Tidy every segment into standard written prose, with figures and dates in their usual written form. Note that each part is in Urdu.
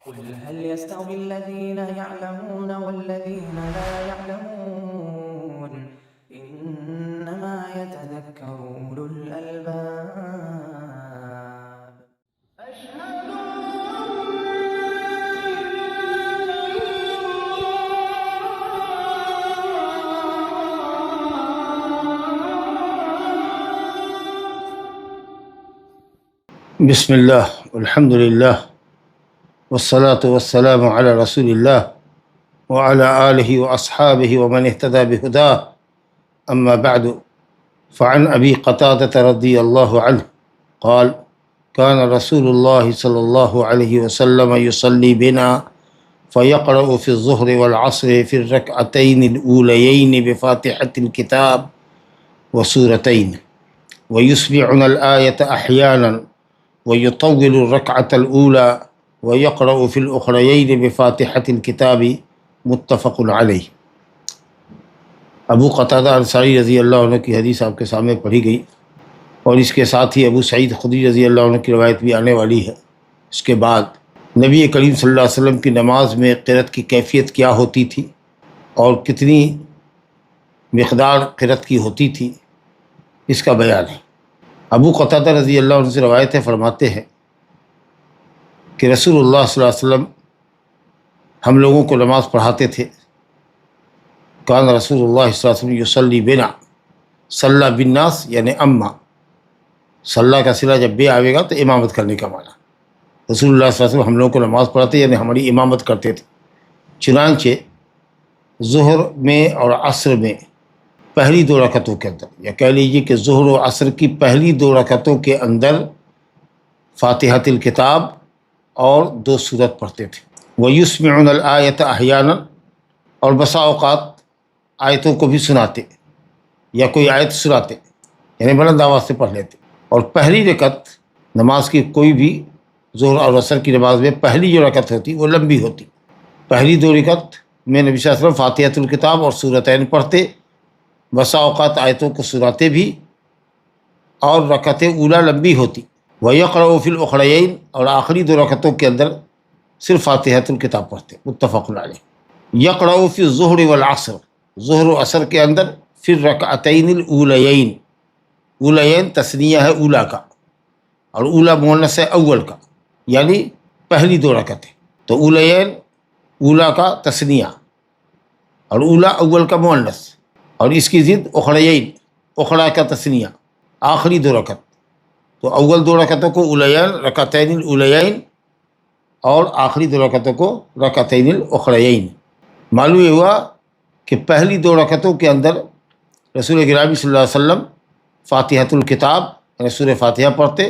قل هل يستوي الذين يعلمون والذين لا يعلمون إنما يتذكر أولو الألباب أشهد بسم اللہ الحمد للہ والصلاة والسلام على رسول اللہ وعلى آلہ واصحابہ ومن اہتدى بہداہ اما بعد فعن ابی قتادۃ رضی اللہ عنہ قال كان رسول اللہ صلی اللہ علیہ وسلم يصلي بنا فيقرأ في الظہر والعصر في الركعتين الأوليين بفاتحة الكتاب وسورتين ويسمعنا الآية أحيانا ويطول الركعة الأولى ويقرأ في الأخريين بفاتحة الكتاب متفق علیہ۔ ابو قتادہ انصاری رضی اللہ عنہ کی حدیث آپ کے سامنے پڑھی گئی، اور اس کے ساتھ ہی ابو سعید خدری رضی اللہ عنہ کی روایت بھی آنے والی ہے۔ اس کے بعد نبی کریم صلی اللہ علیہ وسلم کی نماز میں قرأت کی کیفیت کیا ہوتی تھی اور کتنی مقدار قرأت کی ہوتی تھی، اس کا بیان ہے۔ ابو قتادہ رضی اللہ عنہ سے روایت ہے، فرماتے ہیں کہ رسول اللہ صلی اللہ علیہ وسلم ہم لوگوں کو نماز پڑھاتے تھے۔ کان رسول اللہ صلی اللہ علیہ وسلم یصلی بنا، صلی بالناس یعنی اما، صلی کا صلہ جب بے آئے گا تو امامت کرنے کا معنی۔ رسول اللہ صلی اللہ علیہ وسلم ہم لوگوں کو نماز پڑھاتے یعنی ہماری امامت کرتے تھے۔ چنانچہ ظہر میں اور عصر میں پہلی دو رکعتوں کے اندر، یا کہہ لیجیے کہ ظہر و عصر کی پہلی دو رکعتوں کے اندر فاتحۃ الکتاب اور دو سورت پڑھتے تھے۔ وَيُسْمِعُنَ الْآيَةَ أَحْيَانًا، اور بسا اوقات آیتوں کو بھی سناتے یا کوئی آیت سناتے، یعنی بلند آواز سے پڑھ لیتے۔ اور پہلی رکعت نماز کی کوئی بھی ظہر اور عصر کی نماز میں پہلی جو رکعت ہوتی وہ لمبی ہوتی۔ پہلی دو رکعت میں نبی صلی اللہ علیہ وسلم فاتحۃ الکتاب اور سورتین پڑھتے، بسا اوقات آیتوں کو سناتے بھی، اور رکعت اولا لمبی ہوتی۔ وَيَقْرَأُ فِي الْأُخْرَيَيْنِ، اور آخری دو رکعتوں کے اندر صرف فاتحۃ الکتاب پڑھتے، متفق علیہ۔ یقرأ فی الظہر والعصر، ظہر و عصر کے اندر فی الرکعتین الاولیین، اولین تثنیہ ہے اولا کا، اور اولا مؤنث ہے اول کا، یعنی پہلی دو رکعتیں، تو اولین اولا کا تثنیہ اور اولا اول کا مؤنث، اور اس کی ضد اخریین، اخرا کا تثنیہ، آخری دو رکعت۔ تو اول دو رکعتوں کو اولین رکعتین الاولیین، اور آخری دو رکعتوں کو رکعتین الاخریین۔ معلوم یہ ہوا کہ پہلی دو رکعتوں کے اندر رسول گرامی صلی اللہ علیہ وسلم فاتحۃ الکتاب یعنی سورہ فاتحہ پڑھتے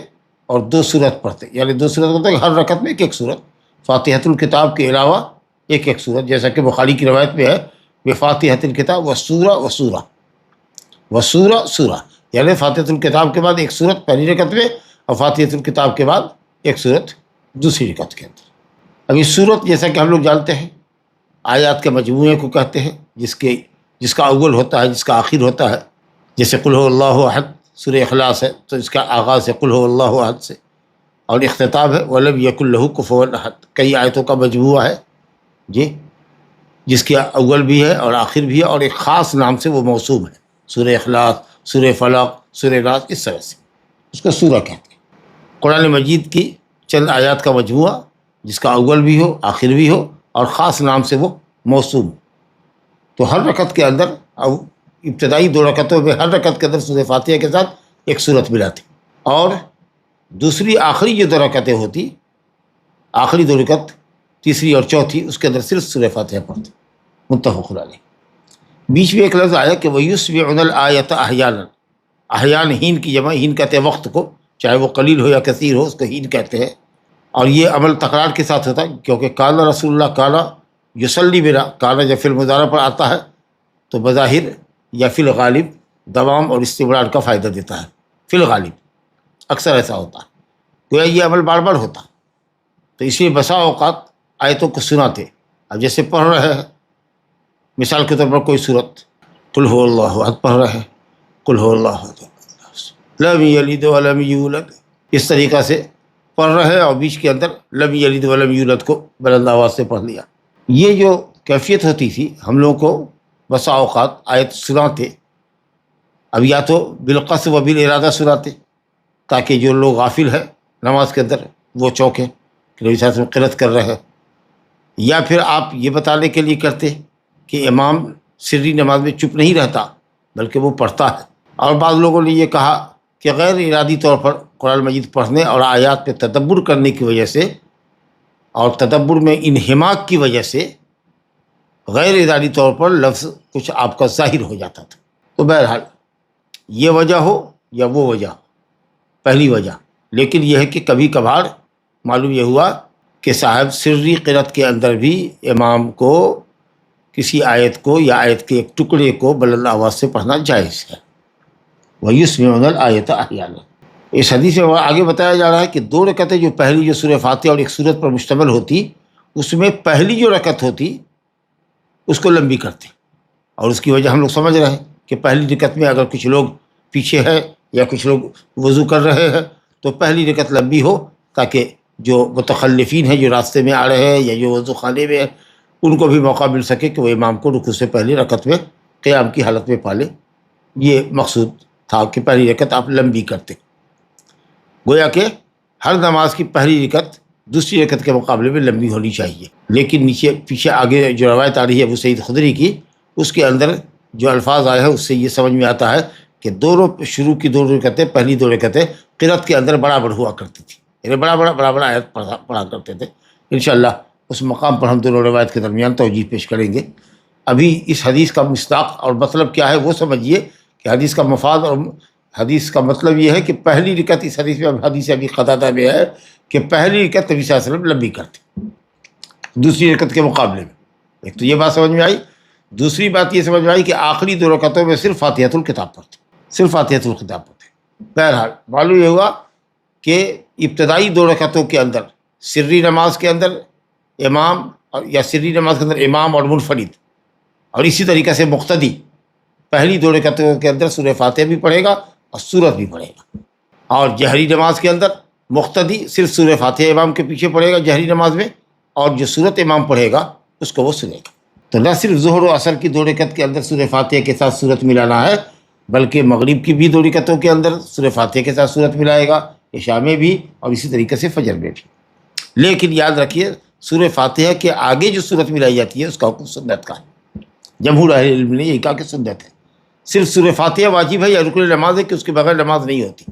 اور دو سورت پڑھتے، یعنی دو سورت ہوتے ہیں ہر رکعت میں ایک ایک سورت، فاتحۃ الکتاب کے علاوہ ایک ایک سورت، جیسا کہ بخاری کی روایت میں ہے بفاتحۃ الکتاب وسورہ وسورہ، وسورہ سورہ، یعنی فاتحۃ الکتاب کے بعد ایک سورت پہلی رکعت میں، اور فاتحۃ الکتاب کے بعد ایک سورت دوسری رکعت کے اندر۔ اب اس سورت جیسا کہ ہم لوگ جانتے ہیں آیات کے مجموعے کو کہتے ہیں، جس کا اول ہوتا ہے، جس کا آخر ہوتا ہے۔ جیسے قل هو اللہ احد سورہ اخلاص ہے تو اس کا آغاز ہے قل هو اللہ احد سے، اور اختتام ہے ولم یکن لہ کفوا احد۔ کئی آیتوں کا مجموعہ ہے جی، جس کے اول بھی ہے اور آخر بھی ہے، اور ایک خاص نام سے وہ موسوم ہے، سورہ اخلاص، سورہ فلق، سورہ ناس، اس طرح سے اس کو سورہ کہتے ہیں۔ قرآن مجید کی چند آیات کا مجموعہ جس کا اول بھی ہو، آخر بھی ہو، اور خاص نام سے وہ موسوم۔ تو ہر رکعت کے اندر، ابتدائی دو رکعتوں میں ہر رکعت کے اندر سورہ فاتحہ کے ساتھ ایک سورت ملاتی، اور دوسری آخری جو دو رکعتیں ہوتی، آخری دو رکعت تیسری اور چوتھی، اس کے اندر صرف سورہ فاتحہ پڑھتے، متفق علیہ۔ بیچ میں ایک لفظ آیا کہ وَيُسْمِعُنَ الْآيَةَ أَحْيَانًا، احیان ہین کی جمع، ہین کہتے ہیں وقت کو، چاہے وہ قلیل ہو یا کثیر ہو، اس کو ہین کہتے ہیں۔ اور یہ عمل تکرار کے ساتھ ہوتا ہے، کیونکہ کانا رسول اللہ کانا یصلی بنا، کانا جب فی المضارع پر آتا ہے تو بظاہر یا فی الغالب دوام اور استمرار کا فائدہ دیتا ہے، فی الغالب اکثر ایسا ہوتا ہے، گویا یہ عمل بار بار ہوتا، تو اس لیے بسا اوقات آیتوں کو سناتے۔ اب جیسے پڑھ رہے ہیں مثال کے طور پر کوئی صورت، قل هو اللہ احد پڑھ رہے ہیں، قل هو اللہ احد لم یلد ولم یولد، اس طریقہ سے پڑھ رہے اور بیچ کے اندر لم یلد ولم یولد کو بلند آواز سے پڑھ لیا. یہ جو کیفیت ہوتی تھی ہم لوگوں کو بسا اوقات آیت سناتے، اب یا تو بالقصد و بالارادہ سناتے تاکہ جو لوگ غافل ہیں نماز کے اندر وہ چونکیں کہ نبی صلی اللہ علیہ وسلم قرأت کر رہے ہیں، یا پھر آپ یہ بتانے کے لیے کرتے کہ امام سری نماز میں چپ نہیں رہتا بلکہ وہ پڑھتا ہے. اور بعض لوگوں نے یہ کہا کہ غیر ارادی طور پر قرآن مجید پڑھنے اور آیات پہ تدبر کرنے کی وجہ سے اور تدبر میں انہماک کی وجہ سے غیر ارادی طور پر لفظ کچھ آپ کا ظاہر ہو جاتا تھا. تو بہرحال یہ وجہ ہو یا وہ وجہ ہو، پہلی وجہ، لیکن یہ ہے کہ کبھی کبھار معلوم یہ ہوا کہ صاحب سری قرأت کے اندر بھی امام کو کسی آیت کو یا آیت کے ایک ٹکڑے کو بلند آواز سے پڑھنا جائز ہے. وَيُسْمِعُونَ الْآیَةَ أَحْیَانًا. اس حدیث میں آگے بتایا جا رہا ہے کہ 2 رکعتیں جو پہلی جو سورہ فاتحہ اور ایک سورت پر مشتمل ہوتی، اس میں پہلی جو رکعت ہوتی اس کو لمبی کرتے، اور اس کی وجہ ہم لوگ سمجھ رہے ہیں کہ پہلی رکعت میں اگر کچھ لوگ پیچھے ہے یا کچھ لوگ وضو کر رہے ہیں تو پہلی رکعت لمبی ہو تاکہ جو متخلفین ہیں جو راستے میں آ رہے ہیں یا جو وضو خانے میں ہیں ان کو بھی موقع مل سکے کہ وہ امام کو رکوع سے پہلی رکعت میں قیام کی حالت میں پالے. یہ مقصود تھا کہ پہلی رکعت آپ لمبی کرتے. گویا کہ ہر نماز کی پہلی رکعت دوسری رکعت کے مقابلے میں لمبی ہونی چاہیے، لیکن نیچے پیچھے آگے جو روایت آ رہی ہے ابو سعید خدری کی، اس کے اندر جو الفاظ آئے ہیں اس سے یہ سمجھ میں آتا ہے کہ دونوں شروع کی 2 رکعتیں، پہلی 2 رکعتیں قرأت کے اندر برابر ہوا کرتی تھی، یعنی بڑا آیت پڑھا کرتے تھے. انشاءاللہ اس مقام پر ہم دونوں روایت کے درمیان توجیہ پیش کریں گے. ابھی اس حدیث کا مصداق اور مطلب کیا ہے وہ سمجھیے کہ حدیث کا مفاد اور حدیث کا مطلب یہ ہے کہ پہلی رکعت اس حدیث میں حدیث ابی قتادہ میں ہے کہ پہلی رکعت نبی صلی اللہ علیہ وسلم لمبی کرتے دوسری رکعت کے مقابلے میں. ایک تو یہ بات سمجھ میں آئی. دوسری بات یہ سمجھ میں آئی کہ آخری 2 رکعتوں میں صرف فاتحۃ الکتاب پڑھتے، صرف فاتحۃ الکتاب پڑھتے. بہرحال معلوم یہ ہوا کہ ابتدائی 2 رکعتوں کے اندر سری نماز کے اندر امام یا سری نماز کے اندر امام اور منفرد، اور اسی طریقے سے مقتدی پہلی 2 رکعتوں کے اندر سورہ فاتحہ بھی پڑھے گا اور سورت بھی پڑھے گا. اور جہری نماز کے اندر مقتدی صرف سورہ فاتحہ امام کے پیچھے پڑھے گا جہری نماز میں، اور جو سورت امام پڑھے گا اس کو وہ سنے گا. تو نہ صرف ظہر و عصر کی 2 رکعت کے اندر سورہ فاتحہ کے ساتھ سورت ملانا ہے، بلکہ مغرب کی بھی 2 رکعتوں کے اندر سورہ فاتحہ کے ساتھ سورت ملائے گا، عشاء میں بھی اور اسی طریقے سے فجر میں بھی. لیکن یاد رکھیے سورہ فاتحہ کے آگے جو سورت ملائی جاتی ہے اس کا حکم سنت کا ہے. جمہور اہل علم نے یہی کہا کہ سنت ہے. صرف سورہ فاتحہ واجب ہے یا رکن نماز ہے کہ اس کے بغیر نماز نہیں ہوتی.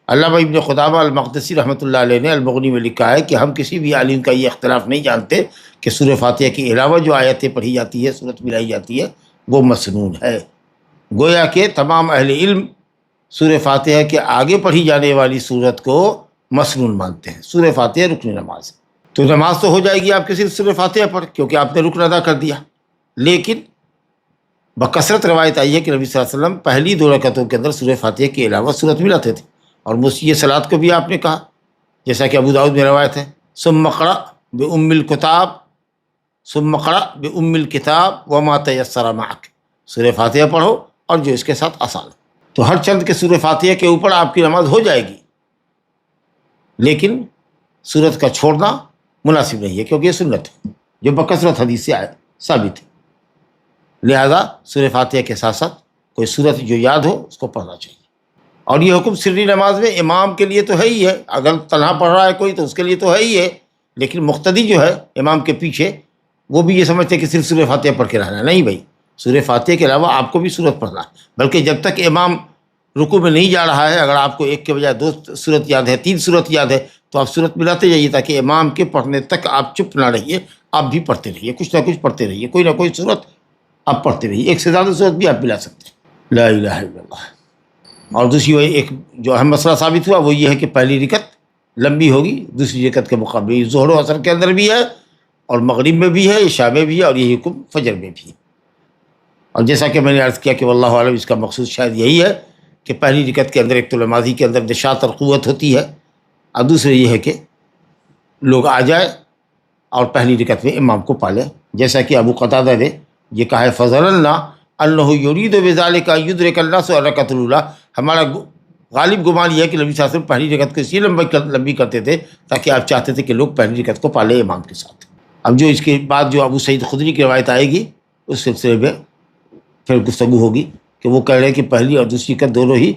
علامہ ابن قدامہ المقدسی رحمۃ اللہ علیہ نے المغنی میں لکھا ہے کہ ہم کسی بھی عالم کا یہ اختلاف نہیں جانتے کہ سورہ فاتحہ کے علاوہ جو آیتیں پڑھی جاتی ہے سورت ملائی جاتی ہے وہ مسنون ہے. گویا کہ تمام اہل علم سورہ فاتحہ کے آگے پڑھی جانے والی سورت کو مسنون مانتے ہیں. سورہ فاتحہ رکن نماز ہے تو نماز تو ہو جائے گی آپ کے صرف سورہ فاتحہ پڑھ کیونکہ آپ نے رکن ادا کر دیا. لیکن بکثرت روایت آئی ہے کہ نبی صلی اللہ علیہ وسلم پہلی 2 رکعتوں کے اندر سورہ فاتحہ کے علاوہ سورت ملاتے تھے. اور مسیح صلاۃ کو بھی آپ نے کہا جیسا کہ ابو داؤد میں روایت ہے، ثم اقرأ بأم الکتاب ثم اقرأ بأم الکتاب وما تیسر معک. سورہ فاتحہ پڑھو اور جو اس کے ساتھ آسان ہے. تو ہر چند کے سورہ فاتحہ کے اوپر آپ کی نماز ہو جائے گی، لیکن سورت کا چھوڑنا مناسب نہیں ہے کیونکہ یہ سنت ہے جو بکثرت حدیث سے ثابت ہے. لہذا سورہ فاتحہ کے ساتھ ساتھ کوئی سورت جو یاد ہو اس کو پڑھنا چاہیے. اور یہ حکم سری نماز میں امام کے لیے تو ہے ہی ہے، اگر تنہا پڑھ رہا ہے کوئی تو اس کے لیے تو ہے ہی ہے، لیکن مقتدی جو ہے امام کے پیچھے وہ بھی یہ سمجھتے کہ صرف سورہ فاتحہ پڑھ کے رہنا ہے. نہیں بھائی، سورہ فاتحہ کے علاوہ آپ کو بھی سورت پڑھنا ہے، بلکہ جب تک امام رکوع میں نہیں جا رہا ہے اگر آپ کو 1 کے بجائے 2 سورت یاد ہے 3 سورت یاد ہے تو آپ سورت ملاتے جائیے تاکہ امام کے پڑھنے تک آپ چپ نہ رہیے، آپ بھی پڑھتے رہیے، کچھ نہ کچھ پڑھتے رہیے، کوئی نہ کوئی سورت آپ پڑھتے رہیے. 1 سے زیادہ سورت بھی آپ ملا سکتے ہیں. لا الہ الا اللہ. اور دوسری وہ ایک جو اہم مسئلہ ثابت ہوا وہ یہ ہے کہ پہلی رکعت لمبی ہوگی دوسری رکعت کے مقابلے. ظہر و عصر کے اندر بھی ہے اور مغرب میں بھی ہے، عشاء میں بھی ہے، اور یہی حکم فجر میں بھی ہے. اور جیسا کہ میں نے عرض کیا کہ واللہ عالم اس کا مقصود شاید یہی ہے کہ پہلی رکعت کے اندر ایک تو نمازی کے اندر نشاط اور قوت ہوتی ہے، اور دوسرے یہ ہے کہ لوگ آ جائے اور پہلی رکعت میں امام کو پالے. جیسا کہ ابو قتادہ نے یہ کہا ہے فضلنا انہ یرید بذلک یدرک الناس الرکعۃ الاولی. ہمارا غالب گمان یہ ہے کہ نبی صلی اللہ علیہ وسلم پہلی رکعت کو اس لیے لمبی کرتے تھے تاکہ آپ چاہتے تھے کہ لوگ پہلی رکعت کو پالے امام کے ساتھ۔ اب جو اس کے بعد جو ابو سعید خدری کی روایت آئے گی اس سلسلے میں پھر گفتگو ہوگی کہ وہ کہہ رہے ہیں کہ پہلی اور دوسری رکعت دونوں ہی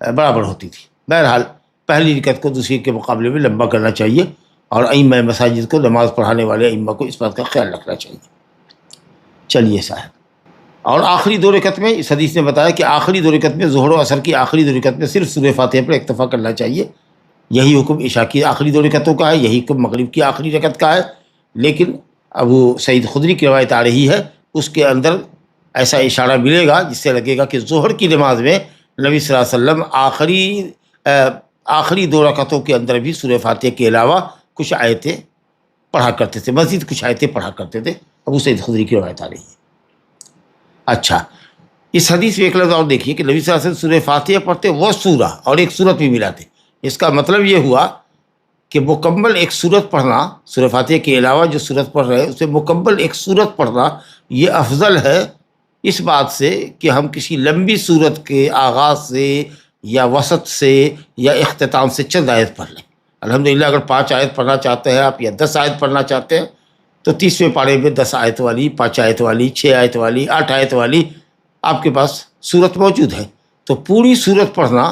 برابر ہوتی تھی۔ بہرحال پہلی رکعت کو دوسری کے مقابلے میں لمبا کرنا چاہیے، اور ائمہ مساجد کو، نماز پڑھانے والے ائمہ کو اس بات کا خیال رکھنا چاہیے۔ چلیے صاحب، اور آخری 2 رکعت میں اس حدیث نے بتایا کہ آخری 2 رکعت میں ظہر و عصر کی آخری 2 رکعت میں صرف سورہ فاتحہ پر اکتفا کرنا چاہیے۔ یہی حکم عشاء کی آخری 2 رکعتوں کا ہے، یہی حکم مغرب کی آخری رکعت کا ہے، لیکن ابو سعید خدری کی روایت آ رہی ہے اس کے اندر ایسا اشارہ ملے گا جس سے لگے گا کہ ظہر کی نماز میں نبی صلی اللہ علیہ وسلم آخری 2 رکعتوں کے اندر بھی سورہ فاتحہ کے علاوہ کچھ آیتیں پڑھا کرتے تھے، مزید کچھ آیتیں پڑھا کرتے تھے۔ ابو سعید خدری کی روایت آ رہی ہے۔ اچھا، اس حدیث میں ایک لفظ اور دیکھیے کہ نبی صلی اللہ علیہ وسلم سورہ فاتحہ پڑھتے وہ سورہ اور ایک سورت بھی ملاتے۔ اس کا مطلب یہ ہوا کہ مکمل ایک سورت پڑھنا، سورہ فاتحہ کے علاوہ جو سورت پڑھ رہے ہیں اسے مکمل ایک سورت پڑھنا یہ افضل ہے اس بات سے کہ ہم کسی لمبی سورت کے آغاز سے یا وسط سے یا اختتام سے چند آیت پڑھ لیں۔ الحمدللہ اگر 5 آیت پڑھنا چاہتے ہیں آپ یا 10 آیت پڑھنا چاہتے ہیں تو 30ویں پارے میں 10 آیت والی، 5 آیت والی، 6 آیت والی، 8 آیت والی آپ کے پاس سورت موجود ہے۔ تو پوری سورت پڑھنا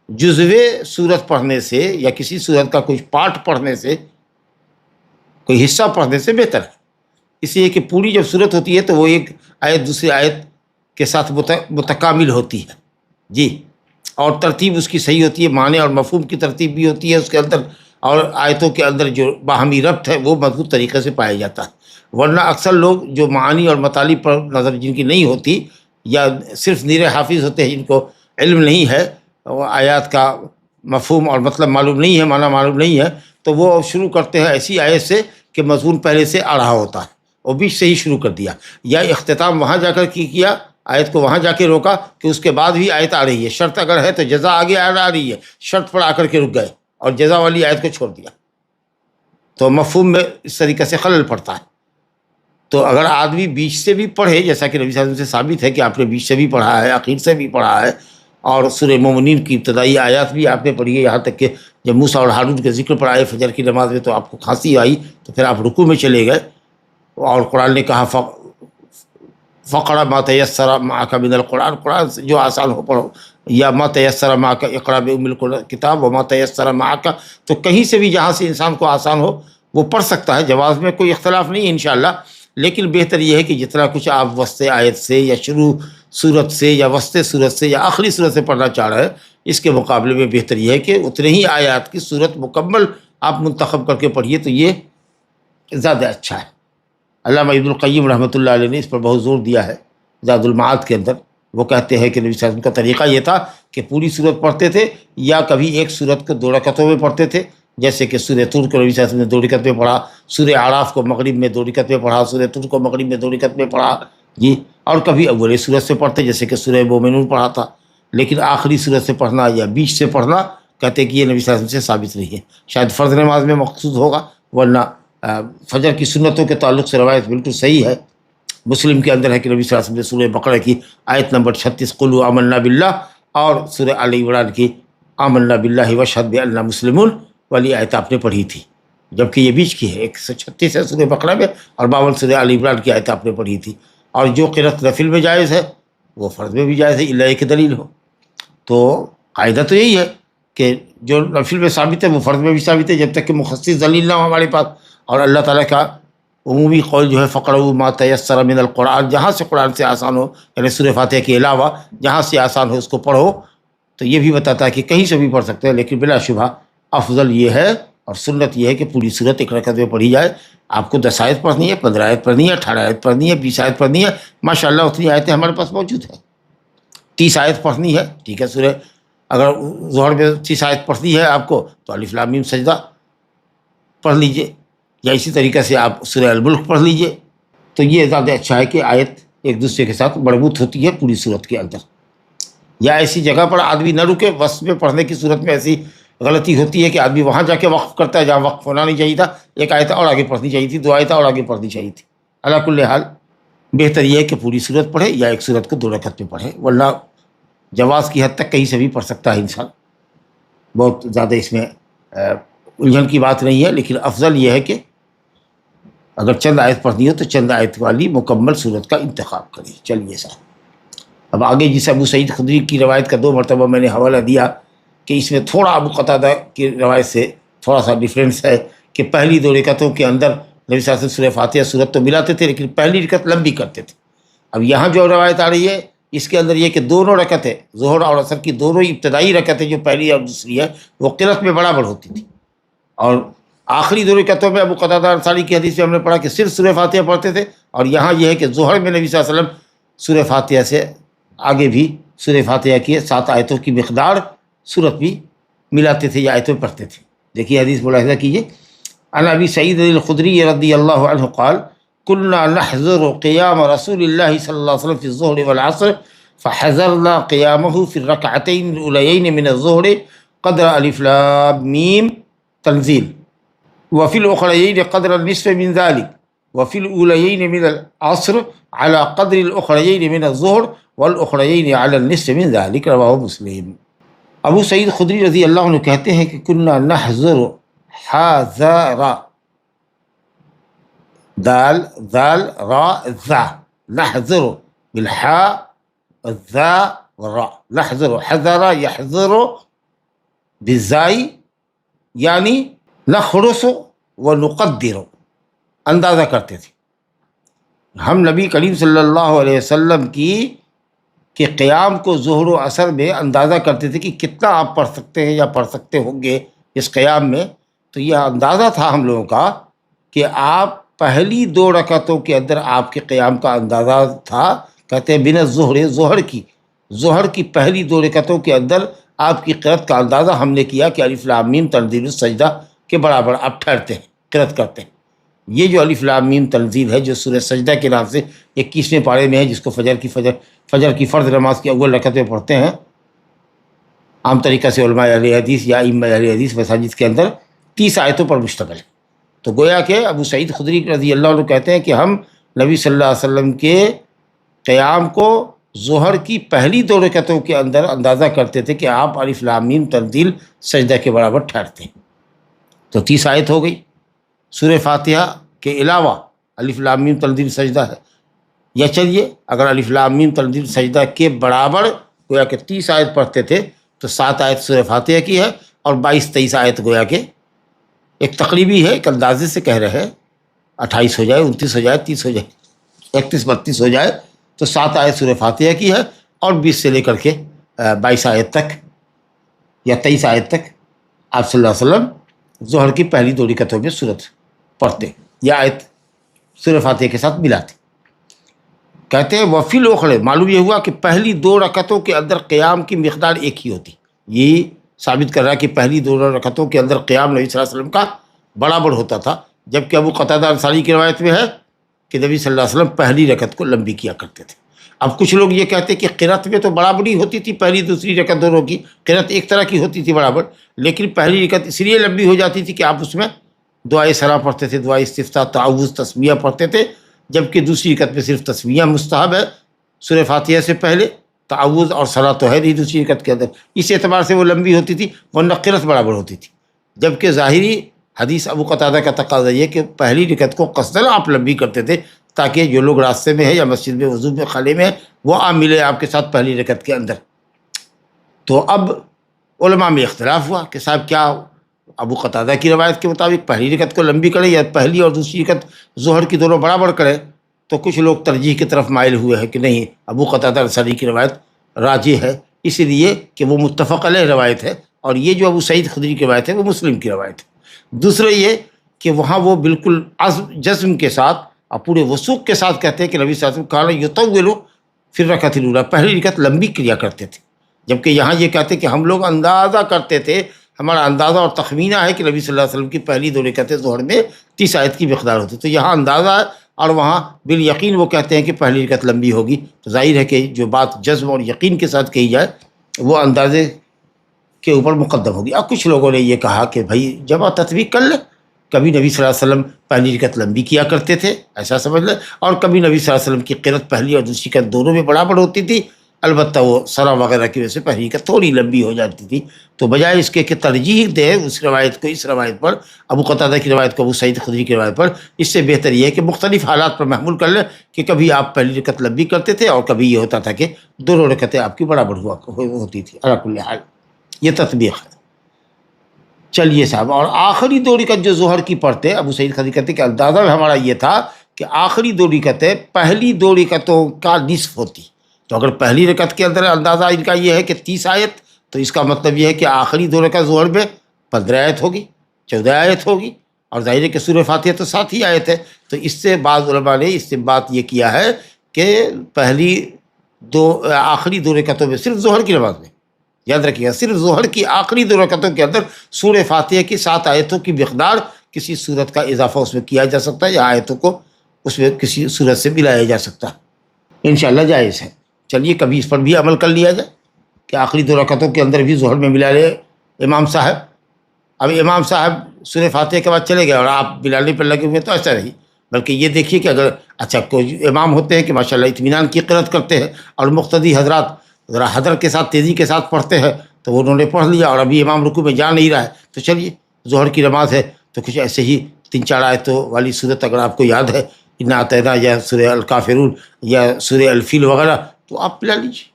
جزوے سورت پڑھنے سے یا کسی سورت کا کچھ پارٹ پڑھنے سے، کوئی حصہ پڑھنے سے بہتر ہے، اس لیے کہ پوری جب سورت ہوتی ہے تو وہ ایک آیت دوسری آیت کے ساتھ متکامل ہوتی ہے جی، اور ترتیب اس کی صحیح ہوتی ہے، معنی اور مفہوم کی ترتیب بھی ہوتی ہے اس کے اندر، اور آیتوں کے اندر جو باہمی ربط ہے وہ مضبوط طریقے سے پایا جاتا ہے۔ ورنہ اکثر لوگ جو معانی اور مطالب پر نظر جن کی نہیں ہوتی یا صرف نیر حافظ ہوتے ہیں، جن کو علم نہیں ہے، وہ آیات کا مفہوم اور مطلب معلوم نہیں ہے، معنی معلوم نہیں ہے، تو وہ شروع کرتے ہیں ایسی آیت سے کہ مضمون پہلے سے آ رہا ہوتا ہے، وہ بیچ سے ہی شروع کر دیا، یا اختتام وہاں جا کر کیا، آیت کو وہاں جا کے روکا کہ اس کے بعد بھی آیت آ رہی ہے، شرط اگر ہے تو جزا آگے آ رہی ہے، شرط پر آ کر کے رک گئے اور جزا والی آیت کو چھوڑ دیا، تو مفہوم میں اس طریقے سے خلل پڑتا ہے۔ تو اگر آدمی بیچ سے بھی پڑھے، جیسا کہ نبی صلی اللہ علیہ وسلم سے ثابت ہے کہ آپ نے بیچ سے بھی پڑھا ہے، آخر سے بھی پڑھا ہے، اور سورہ مومنین کی ابتدائی آیات بھی آپ نے پڑھی ہے، یہاں تک کہ جب موسیٰ اور ہارون کے ذکر پر آئے فجر کی نماز میں تو آپ کو کھانسی آئی تو پھر آپ رکوع میں چلے گئے، اور قرآن نے کہا فقرأ ما تیسر معک من القرآن، قرآن سے جو آسان ہو پڑھو، یا ما تیسر معک اقرأ بأم الکتاب وما تیسر معک، تو کہیں سے بھی جہاں سے انسان کو آسان ہو وہ پڑھ سکتا ہے، جواز میں کوئی اختلاف نہیں ہے انشاءاللہ، لیکن بہتر یہ ہے کہ جتنا کچھ آپ وسط آیت سے یا شروع صورت سے یا وسط صورت سے یا آخری صورت سے پڑھنا چاہ رہے ہیں، اس کے مقابلے میں بہتر یہ ہے کہ اتنے ہی آیات کی صورت مکمل آپ منتخب کر کے پڑھیے، تو یہ زیادہ اچھا ہے۔ علامہ ابن القیم رحمۃ اللہ علیہ نے اس پر بہت زور دیا ہے زاد المعاد کے اندر، وہ کہتے ہیں کہ نبی صلی اللہ علیہ وسلم کا طریقہ یہ تھا کہ پوری صورت پڑھتے تھے، یا کبھی ایک صورت کو 2 رکعتوں میں پڑھتے تھے، جیسے کہ سورہ طور کو نبی صلی اللہ علیہ وسلم نے 2 رکعت میں پڑھا، سورہ اعراف کو مغرب میں 2 رکعت میں پڑھا، سورہ طور کو مغرب میں 2 رکعت میں پڑھا جی، اور کبھی اول صورت سے پڑھتے جیسے کہ سورہ مومنون پڑھا تھا، لیکن آخری صورت سے پڑھنا یا بیچ سے پڑھنا کہتے کہ یہ نبی صلی اللہ علیہ وسلم سے ثابت نہیں ہے، شاید فرض نماز میں مقصود ہوگا، ورنہ فجر کی سنتوں کے تعلق سے روایت بالکل صحیح ہے۔ مسلم کے اندر ہے کہ نبی صلی اللہ علیہ وسلم نے سورہ بقرہ کی آیت نمبر 36 قُلُوا آمَنَّا بِاللَّهِ اور سورہ آل عمران کی آمَنَّا بِاللَّهِ وَاشْهَدْ بِأَنَّا مُسْلِمُونَ والی آیت آپ نے پڑھی تھی، جبکہ یہ بیچ کی ہے، 136 ہے سورہ بقرہ میں، اور 52 سورہ آل عمران کی آیت آپ نے پڑھی تھی، اور جو قرأت نفل میں جائز ہے وہ فرض میں بھی جائز ہے، الا ایک دلیل ہو۔ تو قاعدہ تو یہی ہے کہ جو نفل میں ثابت ہے وہ فرض میں بھی ثابت ہے، جب تک کہ مخصص دلیل نہ ہو ہمارے پاس، اور اللہ تعالیٰ کا عمومی قول جو ہے فقرؤوا ما تیسر من القرآن، جہاں سے قرآن سے آسان ہو، یعنی سورہ فاتحہ کے علاوہ جہاں سے آسان ہو اس کو پڑھو، تو یہ بھی بتاتا ہے کہ کہیں سے بھی پڑھ سکتے ہیں، لیکن بلا شبہ افضل یہ ہے اور سنت یہ ہے کہ پوری صورت ایک رکعت میں پڑھی جائے۔ آپ کو 10 آیت پڑھنی ہے، 15 آیت پڑھنی ہے، 18 آیت پڑھنی ہے، 20 آیت پڑھنی ہے، ماشاءاللہ اتنی آیتیں ہمارے پاس موجود ہیں۔ 30 آیت پڑھنی ہے، ٹھیک ہے، سورہ اگر ظہر میں 30 آیت پڑھنی ہے آپ کو تو الف لام میم سجدہ پڑھ لیجئے، یا اسی طریقے سے آپ سورہ الملک پڑھ لیجئے، تو یہ زیادہ اچھا ہے کہ آیت ایک دوسرے کے ساتھ مربوط ہوتی ہے پوری صورت کے اندر۔ یا ایسی جگہ پر آدمی نہ رکے، وسط میں پڑھنے کی صورت میں ایسی غلطی ہوتی ہے کہ آدمی وہاں جا کے وقف کرتا ہے جہاں وقف ہونا نہیں چاہیے تھا، ایک آیت اور آگے پڑھنی چاہیے تھی، 2 آیت اور آگے پڑھنی چاہیے تھی۔ علی کل حال بہتر یہ ہے کہ پوری صورت پڑھے یا ایک صورت کو 2 رکعت میں پڑھے، ورنہ جواز کی حد تک کہیں سے بھی پڑھ سکتا ہے انسان۔ بہت زیادہ اس میں الجھن کی بات نہیں ہے، لیکن افضل یہ ہے کہ اگر چند آیت پڑھنی ہو تو چند آیت والی مکمل صورت کا انتخاب کریں۔ چلیے صاحب، اب آگے جسے ابو سعید خدری کی روایت کا 2 مرتبہ میں نے حوالہ دیا کہ اس میں تھوڑا ابو قتادہ کی روایت سے تھوڑا سا ڈفرینس ہے کہ پہلی 2 رکعتوں کے اندر نبی صلی اللہ علیہ وسلم سورہ فاتحہ صورت تو ملاتے تھے، لیکن پہلی رکعت لمبی کرتے تھے۔ اب یہاں جو روایت آ رہی ہے اس کے اندر یہ کہ دونوں رکعتیں، ظہر اور عصر کی دونوں ابتدائی رکعتیں جو پہلی اور دوسری ہے وہ قرأت میں برابر ہوتی تھی، اور آخری 2 رکعتوں میں ابو قتادہ انصاری کی حدیث میں ہم نے پڑھا کہ صرف سورہ فاتحہ پڑھتے تھے، اور یہاں یہ ہے کہ ظہر میں نبی صلی اللہ علیہ وسلم سورہ فاتحہ سے آگے بھی سورہ فاتحہ کی 7 آیتوں کی مقدار صورت بھی ملاتے تھے یا آیتوں پڑھتے تھے۔ دیکھیے حدیث ملاحظہ کیجیے، عن ابی سعید الخدری رضی اللہ عنہ قال كنا نحذر قیام رسول اللہ صلی اللہ علیہ وسلم فی الظہر والعصر فحذرنا قیامه في الركعتين الأوليين من الظہر قدر الف لام میم تنزیل، وفي الأخريين قدر النصف من ذلك، وفي الأوليين من العصر على قدر الأخريين من الظہر والأخريين على النصف من ذلك، رواہ مسلم۔ ابو سعید خدری رضی اللہ عنہ کہتے ہیں کہ كنا نحذر، حاذر، دال ذال را ذا، نحذر بالحاء الذا والراء، نحذر، حذر يحذر بالزائی، یعنی نخرس و نقدر، اندازہ کرتے تھے ہم نبی کریم صلی اللہ علیہ وسلم کی کہ قیام کو ظہر و عصر میں اندازہ کرتے تھے کہ کتنا آپ پڑھ سکتے ہیں یا پڑھ سکتے ہوں گے اس قیام میں۔ تو یہ اندازہ تھا ہم لوگوں کا کہ آپ پہلی 2 رکعتوں کے اندر آپ کے قیام کا اندازہ تھا، کہتے ہیں بن الظہر، ظہر کی پہلی 2 رکعتوں کے اندر آپ کی قرأت کا اندازہ ہم نے کیا کہ الف لام میم تنزیل السجدہ کے برابر آپ ٹھہرتے ہیں، قرأت کرتے ہیں۔ یہ جو الف لام میم تنزیل ہے جو سورہ سجدہ کے نام سے 21ویں پارے میں ہے، جس کو فجر کی فرض نماز کی اول رکعت میں پڑھتے ہیں، عام طریقہ سے علماء اہل حدیث یا ائمہ اہل حدیث مساجد کے اندر 30 آیتوں پر مشتمل ہے۔ تو گویا کہ ابو سعید خدری رضی اللہ عنہ کہتے ہیں کہ ہم نبی صلی اللہ علیہ وسلم کے قیام کو ظہر کی پہلی 2 رکعتوں کے اندر اندازہ کرتے تھے کہ آپ الف لام میم تنزیل سجدہ کے برابر ٹھہرتے ہیں۔ تو 30 آیت ہو گئی۔ سورہ فاتحہ کے علاوہ الف لام میم تنزیل سجدہ ہے، یا چلیے اگر الف لام میم تنزیل سجدہ کے برابر گویا کہ 30 آیت پڑھتے تھے تو 7 آیت سورہ فاتحہ کی ہے، اور 22-23 آیت گویا کہ ایک تقریبی ہے، ایک اندازے سے کہہ رہے ہیں، 28 ہو جائے، 29 ہو جائے، 30 ہو جائے، 31-32 ہو جائے، تو 7 آیت سورہ فاتحہ کی ہے، اور 20 سے لے کر کے 22 آیت تک یا 23 آیت تک آپ صلی اللہ علیہ وسلم ظہر کی پہلی 2 رکعتوں میں سورت پڑھتے یا آیت سورہ فاتحہ کے ساتھ ملاتے۔ کہتے ہیں وفی الاخرى، معلوم یہ ہوا کہ پہلی 2 رکعتوں کے اندر قیام کی مقدار ایک ہی ہوتی، یہ ثابت کر رہا ہے کہ پہلی 2 رکعتوں کے اندر قیام نبی صلی اللہ علیہ وسلم کا برابر ہوتا تھا، جبکہ ابو قتادہ انصاری کی روایت میں ہے کہ نبی صلی اللہ علیہ وسلم پہلی رکعت کو لمبی کیا کرتے تھے۔ اب کچھ لوگ یہ کہتے ہیں کہ قرأت میں تو برابری ہوتی تھی، پہلی دوسری رکعت دونوں کی قرأت ایک طرح کی ہوتی تھی برابر، لیکن پہلی رکعت اس لیے لمبی ہو جاتی تھی کہ آپ اس میں دعائے سلام پڑھتے تھے، دعائے استفتاح، تعوذ، تسمیہ پڑھتے تھے، جبکہ دوسری رکعت میں صرف تسمیہ مستحب ہے سورہ فاتحہ سے پہلے، تعوذ اور صلاۃ تو ہے نہیں دوسری رکعت کے اندر، اس اعتبار سے وہ لمبی ہوتی تھی، ورنہ قرأت برابر ہوتی تھی۔ جبکہ ظاہری حدیث ابو قتادہ کا تقاضا یہ کہ پہلی رکعت کو قصداً آپ لمبی کرتے تھے تاکہ جو لوگ راستے میں ہیں یا مسجد میں وضو میں خالے میں ہیں وہ آ ملے آپ کے ساتھ پہلی رکعت کے اندر۔ تو اب علماء میں اختلاف ہوا کہ صاحب کیا ابو قتادہ کی روایت کے مطابق پہلی رکعت کو لمبی کرے یا پہلی اور دوسری رکعت ظہر کی دونوں برابر کرے؟ تو کچھ لوگ ترجیح کی طرف مائل ہوئے ہیں کہ نہیں، ابو قتادہ انصاری کی روایت راجح ہے، اس لیے کہ وہ متفق علیہ روایت ہے، اور یہ جو ابو سعید خدری کی روایت ہے وہ مسلم کی روایت ہے۔ دوسرے یہ کہ وہاں وہ بالکل جزم کے ساتھ اور پورے وثوق کے ساتھ کہتے ہیں کہ نبی صلی اللہ علیہ وسلم کان یطول فی الرکعۃ الاولی، پہلی رکعت لمبی کیا کرتے تھے، جبکہ یہاں یہ کہتے ہیں کہ ہم لوگ اندازہ کرتے تھے، ہمارا اندازہ اور تخمینہ ہے کہ نبی صلی اللہ علیہ وسلم کی پہلی 2 رکعتیں ظہر میں 30 آیت کی مقدار ہوتی، تو یہاں اندازہ ہے اور وہاں بالیقین وہ کہتے ہیں کہ پہلی رکعت لمبی ہوگی۔ تو ظاہر ہے کہ جو بات جزم اور یقین کے ساتھ کہی جائے وہ اندازے کے اوپر مقدم ہوگی۔ اب کچھ لوگوں نے یہ کہا کہ بھائی جمع تطبیق کر لیں، کبھی نبی صلی اللہ علیہ وسلم پہلی رکعت لمبی کیا کرتے تھے ایسا سمجھ لیں، اور کبھی نبی صلی اللہ علیہ وسلم کی قرأت پہلی اور دوسری رکعت دونوں میں برابر ہوتی تھی البتہ وہ سرا وغیرہ کی وجہ سے پہلی رکعت تھوڑی لمبی ہو جاتی تھی، تو بجائے اس کے کہ ترجیح دے اس روایت کو اس روایت پر، ابو قتادہ کی روایت کو ابو سعید خدری کی روایت پر، اس سے بہتر یہ ہے کہ مختلف حالات پر محمول کر لیں کہ کبھی آپ پہلی رکعت لمبی کرتے تھے اور کبھی یہ ہوتا تھا کہ دونوں رکعتیں آپ کی برابر ہوتی تھی۔ علی کل حال یہ تطبیق ہے۔ چلیے صاحب، اور آخری دو رکعت جو ظہر کی پڑھتے، ابو سعید خدری کہتے کہ اندازہ ہمارا یہ تھا کہ آخری دو رکعتیں پہلی دو رکعتوں کا نصف ہوتی، تو اگر پہلی رکعت کے اندر اندازہ ان کا یہ ہے کہ 30 آیت، تو اس کا مطلب یہ ہے کہ آخری دو رکعت ظہر میں 15 آیت ہوگی، 14 آیت ہوگی، اور ظاہر ہے کہ سورہ فاتحہ تو 7 ہی آیت ہے۔ تو اس سے بعض علماء نے اس سے بات یہ کیا ہے کہ آخری دو رکعتوں میں صرف ظہر کی نماز میں، یاد رکھیے گا، صرف ظہر کی آخری دو رکعتوں کے اندر سورہ فاتحہ کی 7 آیتوں کی مقدار کسی صورت کا اضافہ اس میں کیا جا سکتا ہے، یا آیتوں کو اس میں کسی صورت سے ملایا جا سکتا ہے، انشاءاللہ جائز ہے۔ چلیے کبھی اس پر بھی عمل کر لیا جائے کہ آخری دو رکعتوں کے اندر بھی ظہر میں ملا لے امام صاحب۔ اب امام صاحب سورہ فاتحہ کے بعد چلے گئے اور آپ ملانے پر لگے ہوئے تو ایسا نہیں، بلکہ یہ دیکھیے کہ اگر کوئی امام ہوتے ہیں کہ ماشاءاللہ اطمینان کی قرأت کرتے ہیں اور مقتدی حضرات ذرا حذر کے ساتھ تیزی کے ساتھ پڑھتے ہیں، تو انہوں نے پڑھ لیا اور ابھی امام رکوع میں جا نہیں رہا ہے، تو چلیے ظہر کی نماز ہے تو کچھ ایسے ہی 3-4 آیتوں والی صورت اگر آپ کو یاد ہے، انا اعطیناک یا سورہ الکافرون یا سورہ الفیل وغیرہ، تو آپ پلا لیجیے۔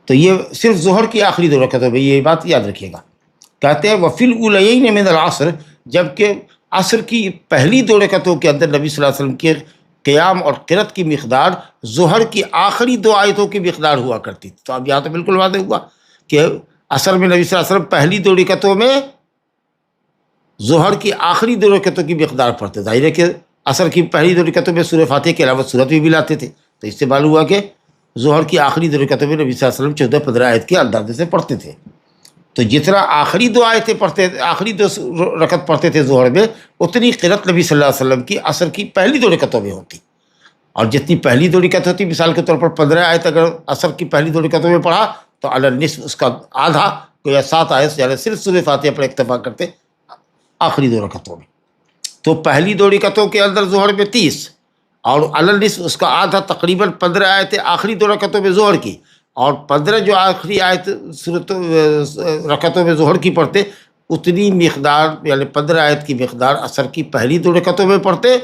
تو یہ صرف ظہر کی آخری دو رکعتوں میں، یہ بات یاد رکھیے گا۔ کہتے ہیں وفی الاولیین من العصر، جبکہ عصر کی پہلی دو رکعتوں کے اندر نبی صلی اللہ علیہ وسلم کے قیام اور قرأت کی مقدار ظہر کی آخری 2 آیتوں کی مقدار ہوا کرتی تھی۔ تو اب یہاں تو بالکل واضح ہوا کہ عصر میں نبی صلی اللہ علیہ وسلم پہلی 2 رکعتوں میں ظہر کی آخری 2 رکعتوں کی مقدار پڑھتے، ظاہر ہے کہ عصر کی پہلی 2 رکعتوں میں سورہ فاتحہ کے علاوہ سورت بھی ملاتے تھے، تو اس سے معلوم ہوا کہ ظہر کی آخری 2 رکعتوں میں نبی صلی اللہ علیہ وسلم 14-15 آیت کے اندازے سے پڑھتے تھے۔ تو جتنا آخری 2 آیتیں پڑھتے، آخری 2 رکعت پڑھتے تھے ظہر میں، اتنی قرأت نبی صلی اللہ علیہ وسلم کی عصر کی پہلی 2 رکعتوں میں ہوتی، اور جتنی پہلی 2 رکعت ہوتی، مثال کے طور پر 15 آیت اگر عصر کی پہلی 2 رکعتوں میں پڑھا تو علی النصف اس کا آدھا یا 7 آیت، یعنی صرف سورہ فاتحہ پر اکتفا کرتے آخری 2 رکعتوں میں۔ تو پہلی 2 رکعتوں کے اندر ظہر میں 30 اور علی النصف اس کا آدھا تقریباً 15 آیتیں آخری 2 رکعتوں میں ظہر کی، اور 15 جو آخری آیت رکعتوں میں ظہر کی پڑھتے، اتنی مقدار یعنی 15 آیت کی مقدار عصر کی پہلی 2 رکعتوں میں پڑھتے،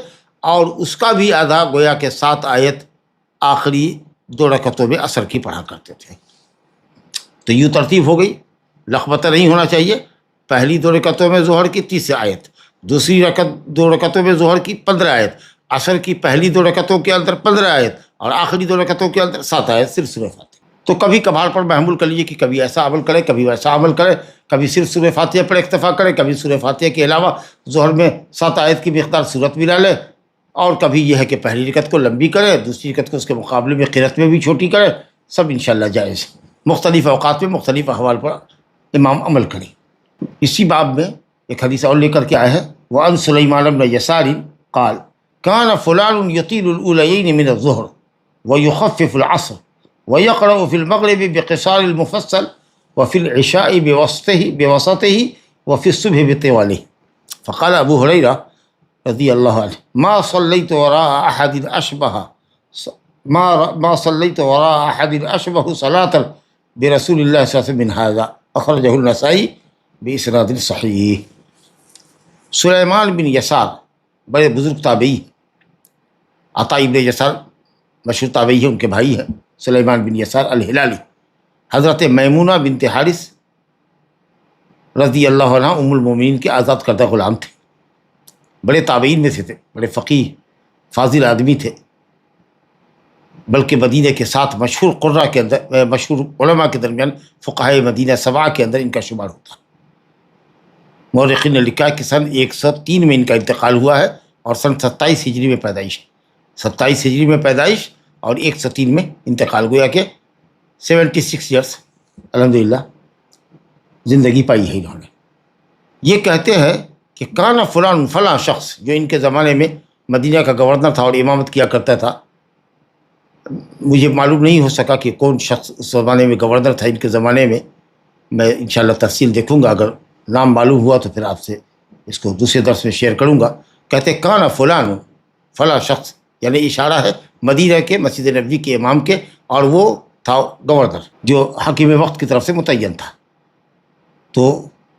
اور اس کا بھی آدھا گویا کہ 7 آیت آخری 2 رکعتوں میں عصر کی پڑھا کرتے تھے۔ تو یوں ترتیب ہو گئی، لخبطہ نہیں ہونا چاہیے۔ پہلی 2 رکعتوں میں ظہر کی 30 آیت، دوسری 2 رکعتوں میں ظہر کی 15 آیت، عصر کی پہلی 2 رکعتوں کے اندر 15 آیت، اور آخری 2 رکعتوں کے اندر 7 آیت صرف سورہ فاتحہ۔ تو کبھی کبھار پر محمول کر لیجیے کہ کبھی ایسا عمل کرے، کبھی ویسا عمل کرے، کبھی صرف سورہ فاتحہ پر اکتفا کرے، کبھی سورہ فاتحہ کے علاوہ ظہر میں 7 آیت کی مقدار سورت ملا لے، اور کبھی یہ ہے کہ پہلی رکعت کو لمبی کرے، دوسری رکعت کو اس کے مقابلے میں قرأت میں بھی چھوٹی کرے، سب انشاءاللہ جائز۔ مختلف اوقات میں مختلف احوال پر امام عمل کرے۔ اسی باب میں ایک حدیث اور لے کر کے آئے ہیں، وعن سلیمان بن یسار قال كان فلان يطيل الأوليين من الظهر ويخفف العصر ويقرأ في المغرب بقصار المفصل وفي العشاء بوسطه وفي الصبح بطواله. فقال أبو هريرة رضي الله عنه ما صليت وراء أحد أشبه صلاة برسول الله صلى الله عليه وسلم من هذا. أخرجه النسائي بإسناد صحیح۔ سلیمان بن یسار بڑے بزرگ تابعی، عطا ابن یسار مشہور تابعی ہے، ان کے بھائی ہیں سلیمان بن یسار الہلالی۔ حضرت میمونہ بنت حارث رضی اللہ عنہ ام المومنین کے آزاد کردہ غلام تھے، بڑے تابعین میں سے تھے، بڑے فقیہ فاضل آدمی تھے، بلکہ مدینہ کے 7 مشہور قراء کے اندر، مشہور علماء کے درمیان فقہائے مدینہ 7 کے اندر ان کا شمار ہوتا۔ مورخین نے لکھا ہے کہ سن 103 میں ان کا انتقال ہوا ہے، اور سن 27 ہجری میں پیدائش، 27 ہجری میں پیدائش اور 103 میں انتقال، گویا کہ 76 ایئرس الحمدللہ زندگی پائی ہے انہوں نے۔ یہ کہتے ہیں کہ کانا فلان فلاں شخص جو ان کے زمانے میں مدینہ کا گورنر تھا اور امامت کیا کرتا تھا، مجھے معلوم نہیں ہو سکا کہ کون شخص اس زمانے میں گورنر تھا ان کے زمانے میں انشاءاللہ تفصیل دیکھوں گا، اگر نام معلوم ہوا تو پھر آپ سے اس کو دوسرے درس میں شیئر کروں گا۔ کہتے کانا فلان فلاں شخص، یعنی اشارہ ہے مدینہ کے مسجد نبوی کے امام کے، اور وہ تھا گورنر جو حکیم وقت کی طرف سے متعین تھا، تو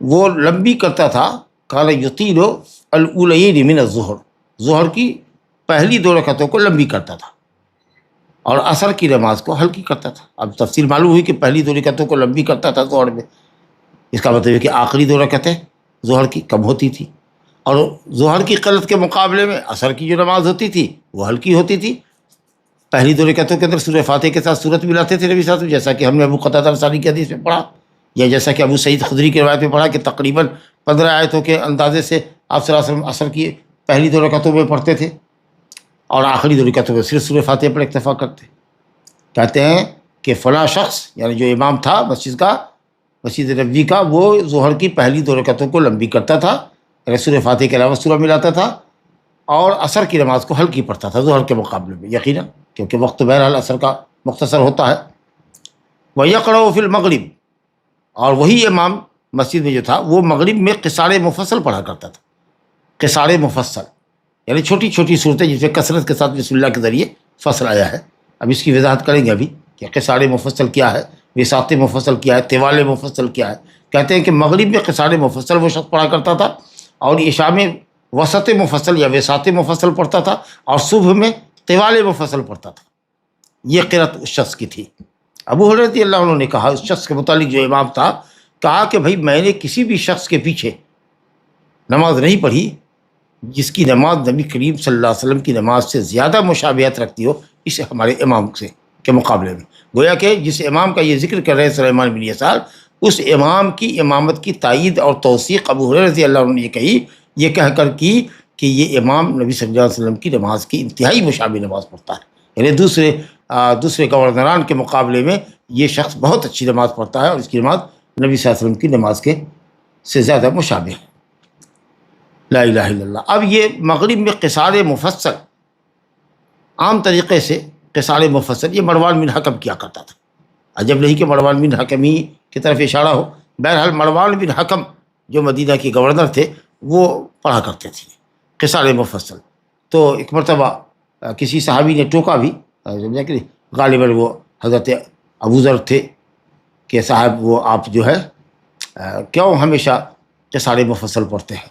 وہ لمبی کرتا تھا، کان یطیل الاولین من الظہر، ظہر کی پہلی 2 رکعتوں کو لمبی کرتا تھا اور عصر کی نماز کو ہلکی کرتا تھا۔ اب تفصیل معلوم ہوئی کہ پہلی 2 رکعتوں کو لمبی کرتا تھا ظہر میں، اس کا مطلب ہے کہ آخری 2 رکعتیں ظہر کی کم ہوتی تھی، اور ظہر کی قلت کے مقابلے میں عصر کی جو نماز ہوتی تھی وہ ہلکی ہوتی تھی۔ پہلی 2 رکعتوں کے اندر سورہ فاتحہ کے ساتھ سورت بھی لاتے تھے نبی صلی اللہ علیہ وسلم، جیسا کہ ہم نے ابو قتادہ انصاری کی حدیث میں پڑھا، یا جیسا کہ ابو سعید خدری کی روایت میں پڑھا کہ تقریباً 15 آیتوں کے اندازے سے آپ صلی اللہ علیہ وسلم عصر کی پہلی 2 رکعتوں میں پڑھتے تھے اور آخری 2 رکعتوں میں صرف سورہ فاتحہ پر اکتفا کرتے۔ کہتے ہیں کہ فلاں شخص یعنی جو امام تھا مسجد نبوی کا، وہ ظہر کی پہلی 2 رکعتوں کو لمبی کرتا تھا، یعنی سورہ فاتحہ کے علاوہ سورہ ملاتا تھا، اور عصر کی نماز کو ہلکی پڑھتا تھا ظہر کے مقابلے میں، یقیناً کیونکہ وقت تو بہرحال عصر کا مختصر ہوتا ہے۔ وَيَقْرَأُ فِي الْمَغْرِبِ، اور وہی امام مسجد میں جو تھا وہ مغرب میں قصار مفصل پڑھا کرتا تھا۔ قصار مفصل یعنی چھوٹی چھوٹی صورتیں جس میں کثرت کے ساتھ بسم اللہ کے ذریعے فصل آیا ہے۔ اب اس کی وضاحت کریں گے ابھی کہ قصار مفصل کیا ہے، وساط مفصل کیا ہے، طوال مفصل کیا ہے۔ کہتے ہیں کہ مغرب میں قصار مفصل وہ شخص پڑھا کرتا تھا، اور عشاء میں وسط مفصل یا وساط مفصل پڑھتا تھا، اور صبح میں طوال مفصل پڑھتا تھا۔ یہ قرأت اس شخص کی تھی۔ ابو ہریرہ رضی اللہ عنہ نے کہا اس شخص کے متعلق جو امام تھا، کہا کہ بھائی میں نے کسی بھی شخص کے پیچھے نماز نہیں پڑھی جس کی نماز نبی کریم صلی اللہ علیہ وسلم کی نماز سے زیادہ مشابہت رکھتی ہو اس ہمارے امام سے کے مقابلے میں۔ گویا کہ جس امام کا یہ ذکر کر رہے ہیں سلیمان بن یسار، اس امام کی امامت کی تائید اور توثیق ابو ہریرہ رضی اللہ عنہ نے یہ کہی، یہ کہہ کر کی کہ یہ امام نبی صلی اللہ علیہ وسلم کی نماز کی انتہائی مشابہ نماز پڑھتا ہے، یعنی دوسرے گورنران کے مقابلے میں یہ شخص بہت اچھی نماز پڑھتا ہے، اور اس کی نماز نبی صلی اللہ علیہ وسلم کی نماز کے سے زیادہ مشابہ ہے۔ لا الہ الا اللہ۔ اب یہ مغرب میں قصار مفصل، عام طریقے سے قصار مفصل یہ مروان بن حکم کیا کرتا تھا۔ عجب نہیں کہ مروان بن حکم ہی کی طرف اشارہ ہو، بہرحال مروان بن حکم جو مدینہ کے گورنر تھے وہ پڑھا کرتے تھے قصار مفصل۔ تو ایک مرتبہ کسی صحابی نے ٹوکا بھی، سمجھا کہ غالباً وہ حضرت ابوذر تھے، کہ صاحب وہ آپ جو ہے کیوں ہمیشہ قصار مفصل پڑھتے ہیں؟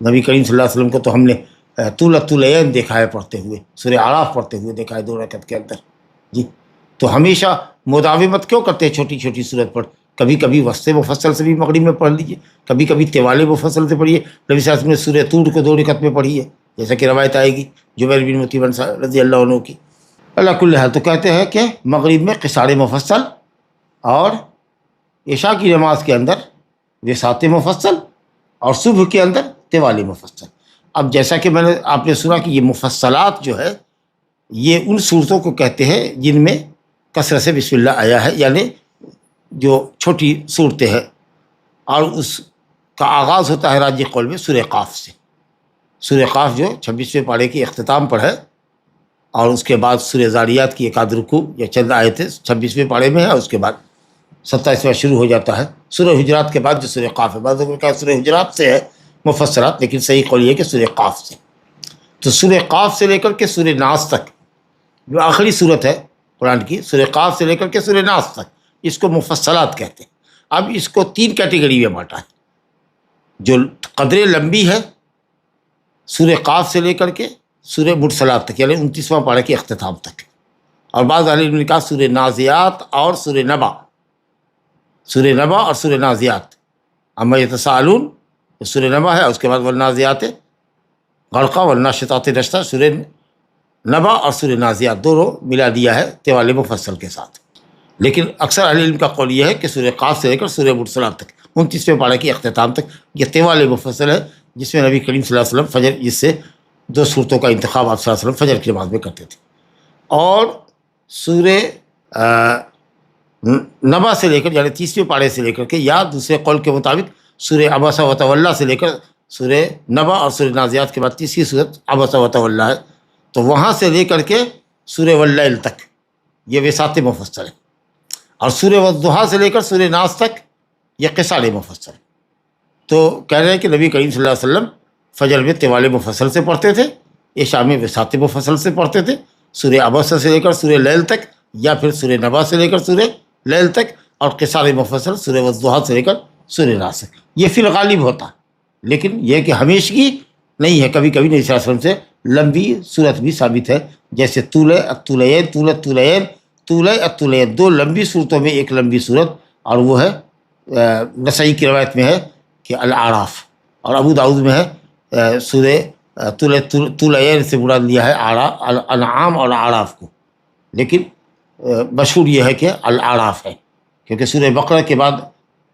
نبی کریم صلی اللہ علیہ وسلم کو تو ہم نے طول دیکھا ہے پڑھتے ہوئے، سورہ اعراف پڑھتے ہوئے دیکھا ہے 2 رکعت کے اندر، جی تو ہمیشہ مداومت کیوں کرتے ہیں چھوٹی چھوٹی صورت پر؟ کبھی کبھی وسط مفصل سے بھی مغرب میں پڑھ لیجیے، کبھی کبھی طوال مفصل سے پڑھیے۔ نبی صلی اللہ علیہ وسلم نے سورہ طور کو 2 رکعت میں پڑھی ہے، جیسا کہ روایت آئے گی جبیر بن مطعم رضی اللہ عنہ کی۔ اللہ کل حال تو کہتے ہیں کہ مغرب میں قصار مفصل، اور عشاء کی نماز کے اندر وساط مفصل، اور صبح کے اندر طوال مفصل۔ اب جیسا کہ آپ نے سنا کہ یہ مفصلات جو ہے یہ ان صورتوں کو کہتے ہیں جن میں کثرت سے بسم اللہ آیا ہے، یعنی جو چھوٹی صورتیں ہیں، اور اس کا آغاز ہوتا ہے راجح قول میں سورہ قاف سے۔ سورہ قاف جو 26ویں پارے کے اختتام پر ہے، اور اس کے بعد سورہ زاریات کی 1 آدھ رکوع یا چند آیتیں 26ویں پارے میں ہے، اور اس کے بعد 27واں شروع ہو جاتا ہے سورہ حجرات کے بعد جو سورہ قاف ہے۔ بعض لوگوں نے کہا سورہ حجرات سے ہے مفصلات، لیکن صحیح قول یہ ہے کہ سورہ قاف سے۔ تو سورہ قاف سے لے کر کے سورہ ناس تک جو آخری صورت ہے قرآن کی، سورہ قاف سے لے کر کے سورہ ناس تک، اس کو مفصلات کہتے ہیں۔ اب اس کو 3 کیٹیگری میں بانٹا ہے، جو قدرے لمبی ہے سورہ قاف سے لے کر کے سورہ مرسلات تک، یعنی 29واں پارے کے اختتام تک، اور بعض اہل علم نے کہا سورہ نازعات اور سورہ نبا، سورہ نبا اور سورہ نازعات، اما یتساءلون سورہ نبا ہے، اس کے بعد والنازعات غرقا والناشطات نشطا، سورہ نبا اور سورہ نازعات دونوں ملا دیا ہے طوال مفصل کے ساتھ۔ لیکن اکثر اہل علم کا قول یہ ہے کہ سورہ قاف سے لے کر سورہ مرسلات تک 29ویں پارے کے اختتام تک یہ طوال مفصل ہے، جس میں نبی کریم صلی اللہ علیہ وسلم فجر، جس سے 2 صورتوں کا انتخاب آپ صلی اللہ علیہ وسلم فجر کی نماز میں کرتے تھے۔ اور سورہ نبا سے لے کر یعنی 30ویں پارے سے لے کر کے، یا دوسرے قول کے مطابق سورہ عبس وتولی سے لے کر سورہ نبا اور سورہ نازعات کے بعد تیسری صورت عبس وتولی ہے، تو وہاں سے لے کر کے سورہ واللیل تک یہ وساط مفصل ہے، اور سورہ والضحیٰ سے لے کر سورہ ناس تک یہ قصار مفصل ہے۔ تو کہہ رہے ہیں کہ نبی کریم صلی اللہ علیہ وسلم فجر میں طوال مفصل سے پڑھتے تھے، عشاء میں وساط مفصل سے پڑھتے تھے، سورہ عبس سے لے کر سورہ لیل تک، یا پھر سورہ نبا سے لے کر سورہ لیل تک، اور قصار مفصل سورہ والضحیٰ سے لے کر سورہ ناس تک. یہ فی الغالب ہوتا، لیکن یہ کہ ہمیشگی نہیں ہے. کبھی کبھی نبی صلی اللہ علیہ وسلم سے لمبی صورت بھی ثابت ہے، جیسے الطولین، طول الطولین، دو لمبی صورتوں میں ایک لمبی صورت، اور وہ ہے نسائی کی روایت میں ہے کہ الاعراف، اور ابو داؤد میں ہے سورہ طولین سے مراد لیا ہے انعام اور اعراف کو، لیکن مشہور یہ ہے کہ الاعراف ہے، کیونکہ سورہ بقرہ کے بعد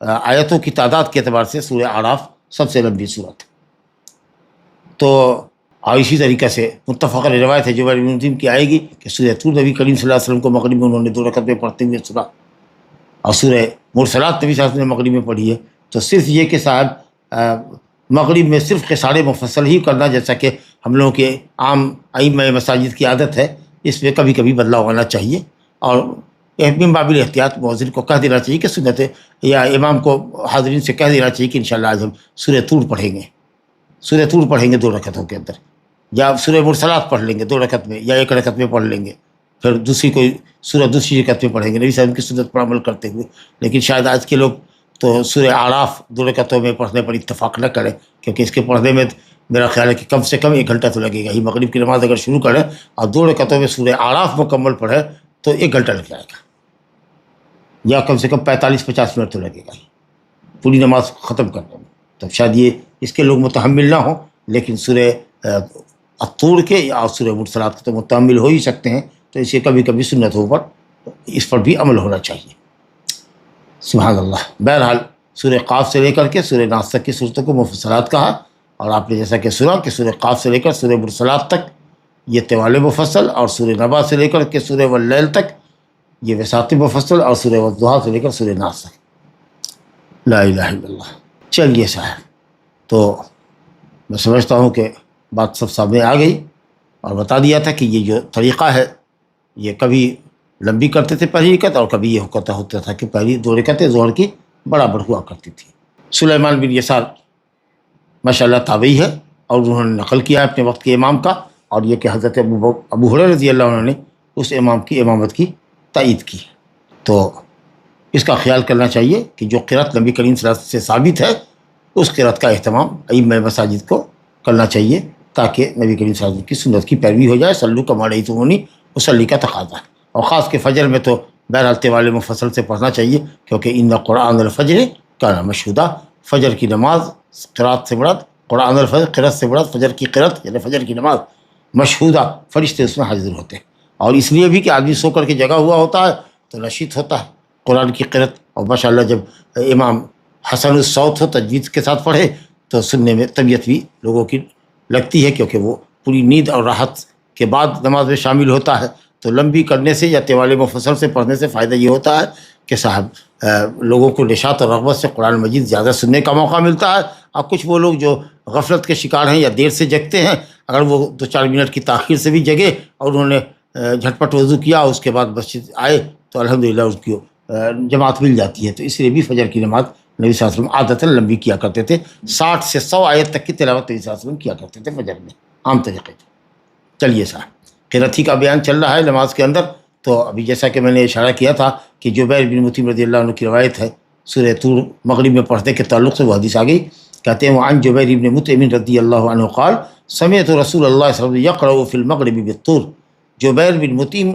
آیتوں کی تعداد کے اعتبار سے سورہ اعراف سب سے لمبی صورت ہے. تو اور اسی طریقے سے متفق علیہ روایت ہے جبیر بن مطعم کی آئے گی کہ سورہ طور نبی کریم صلی اللہ علیہ وسلم کو مغرب میں انہوں نے 2 رکعت میں پڑھتے ہوئے سنا، اور سورہ مرسلات نبی صلی اللہ علیہ وسلم نے مغرب میں پڑھی ہے. تو صرف یہ کہ صاحب مغرب میں صرف قصار مفصل ہی کرنا، جیسا کہ ہم لوگوں کے عام ائمہ مساجد کی عادت ہے، اس میں کبھی کبھی بدلاؤ ہونا چاہیے، اور من باب احتیاط مؤذن کو کہہ دینا چاہیے کہ سنت ہے، یا امام کو حاضرین سے کہہ دینا چاہیے کہ انشاءاللہ آج ہم سورہ طور پڑھیں گے، سورہ طور پڑھیں گے 2 رکعتوں کے اندر، یا سورہ مرسلات پڑھ لیں گے 2 رکعت میں، یا 1 رکعت میں پڑھ لیں گے، پھر دوسری کوئی سورہ دوسری رکعت میں پڑھیں گے نبی صلی اللہ علیہ وسلم کی سنت پر عمل کرتے ہوئے. لیکن شاید آج کے لوگ تو سورہ اعراف 2 رکعتوں میں پڑھنے پر اتفاق نہ کریں، کیونکہ اس کے پڑھنے میں میرا خیال ہے کہ کم سے کم 1 گھنٹہ تو لگے گا ہی. مغرب کی نماز اگر شروع کریں اور 2 رکعتوں میں سورہ اعراف مکمل پڑھیں تو 1 گھنٹہ لگ جائے گا، یا کم سے کم 45-50 منٹ تو لگے گا ہی پوری نماز ختم کرنے میں. تو شاید یہ اس کے لوگ متحمل نہ ہوں، لیکن سورہ الطور کے یا سورہ مرسلات کے تو متحمل ہو ہی سکتے ہیں. تو اسے کبھی کبھی سنتوں پر اس پر بھی عمل ہونا چاہیے. سبحان اللہ. بہرحال سورہ قاف سے لے کر کے سورہ ناس تک کی صورتوں کو مفصلات کہا، اور آپ نے جیسا کہ سنا کہ سورہ قاف سے لے کر سورہ مرسلات تک یہ طوال مفصل، اور سورہ نبا سے لے کر کے سورہ واللیل تک یہ وساط مفصل، اور سورہ والضحیٰ سے لے کر سورہ ناس تک. لا الہ الا اللہ. چلیے صاحب، تو میں سمجھتا ہوں کہ بات سب سامنے آ گئی، اور بتا دیا تھا کہ یہ جو طریقہ ہے یہ کبھی لمبی کرتے تھے پہلی رکعت، اور کبھی یہ ہوتا تھا کہ پہلی 2 رکعتیں ظہر کی برابر ہوا کرتی تھی. سلیمان بن یسار ماشاء اللہ تابعی ہے، اور انہوں نے نقل کیا اپنے وقت کے امام کا، اور یہ کہ حضرت ابو ہریرہ رضی اللہ عنہ نے اس امام کی امامت کی تائید کی. تو اس کا خیال کرنا چاہیے کہ جو قرأت نبی کریم صلی اللہ علیہ وسلم سے ثابت ہے اس قرأت کا اہتمام ائمہ مساجد کو کرنا چاہیے، تاکہ نبی کریم صلی اللہ علیہ وسلم کی سنت کی پیروی ہو جائے. صلو کما رأیتمونی اصلی کا تقاضا ہے. اور خاص کے فجر میں تو بہرحال طوال مفصل سے پڑھنا چاہیے، کیونکہ ان قرآن الفجر کان مشہودا. فجر کی نماز قرأت سے مراد قرآن الفجر، قرأت سے مراد فجر کی قرأت یعنی فجر کی نماز مشہودہ، فرشتے اس میں حاضر ہوتے ہیں. اور اس لیے بھی کہ آدمی سو کر کے جگہ ہوا ہوتا ہے تو نشیط ہوتا ہے قرآن کی قرأت. اور ماشاءاللہ جب امام حسن الصوت ہو تجوید کے ساتھ پڑھے تو سننے میں طبیعت بھی لوگوں کی لگتی ہے، کیونکہ وہ پوری نیند اور راحت کے بعد نماز میں شامل ہوتا ہے. تو لمبی کرنے سے یا طوال مفصل سے پڑھنے سے فائدہ یہ ہوتا ہے کہ صاحب لوگوں کو نشاط اور رغبت سے قرآن مجید زیادہ سننے کا موقع ملتا ہے. اور کچھ وہ لوگ جو غفلت کے شکار ہیں یا دیر سے جگتے ہیں، اگر وہ 2-4 منٹ کی تاخیر سے بھی جگے اور انہوں نے جھٹپٹ وضو کیا اس کے بعد مسجد آئے تو الحمدللہ اس کی جماعت مل جاتی ہے. تو اس لیے بھی فجر کی نماز نبی صلی اللہ علیہ وسلم عادتاً لمبی کیا کرتے تھے. 60 سے 100 آیت تک کی تلاوت نبی صلی اللہ علیہ وسلم کیا کرتے تھے فجر میں عام طریقے سے. چلیے صاحب، قرأت ہی کا بیان چل رہا ہے نماز کے اندر. تو ابھی جیسا کہ میں نے اشارہ کیا تھا کہ جبیر بن مطعم رضی اللہ عنہ کی روایت ہے سورہ طور مغرب میں پڑھنے کے تعلق سے، وہ حدیث آ گئی. کہتے ہیں وعن جبیر بن مطعم رضی اللہ عنہ قال سمعت رسول اللہ صلی اللہ علیہ وسلم یقرأ فی المغرب بالطور. جبیر بن مطعم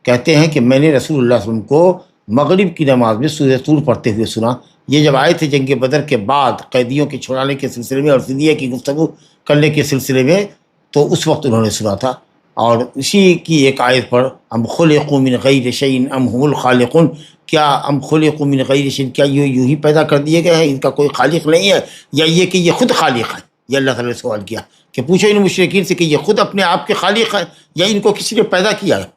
کہتے ہیں کہ میں نے رسول اللہ صلی اللہ علیہ وسلم کو مغرب کی نماز میں سورہ طور پڑھتے ہوئے سنا. یہ جب آئے تھے جنگ بدر کے بعد قیدیوں کے چھڑانے کے سلسلے میں اور فدیہ کی گفتگو کرنے کے سلسلے میں، تو اس وقت انہوں نے سنا تھا. اور اسی کی ایک آیت پر ام خلقوا من غیر شیء ام هم الخالقون، کیا ام خلقوا من غیر شیء، کیا یہ یوں ہی پیدا کر دیے گئے ہیں، ان کا کوئی خالق نہیں ہے، یا یہ کہ یہ خود خالق ہے. یہ اللہ تعالیٰ نے سوال کیا کہ پوچھو ان مشرکین سے کہ یہ خود اپنے آپ کے خالق ہیں یا ان کو کسی نے پیدا کیا ہے.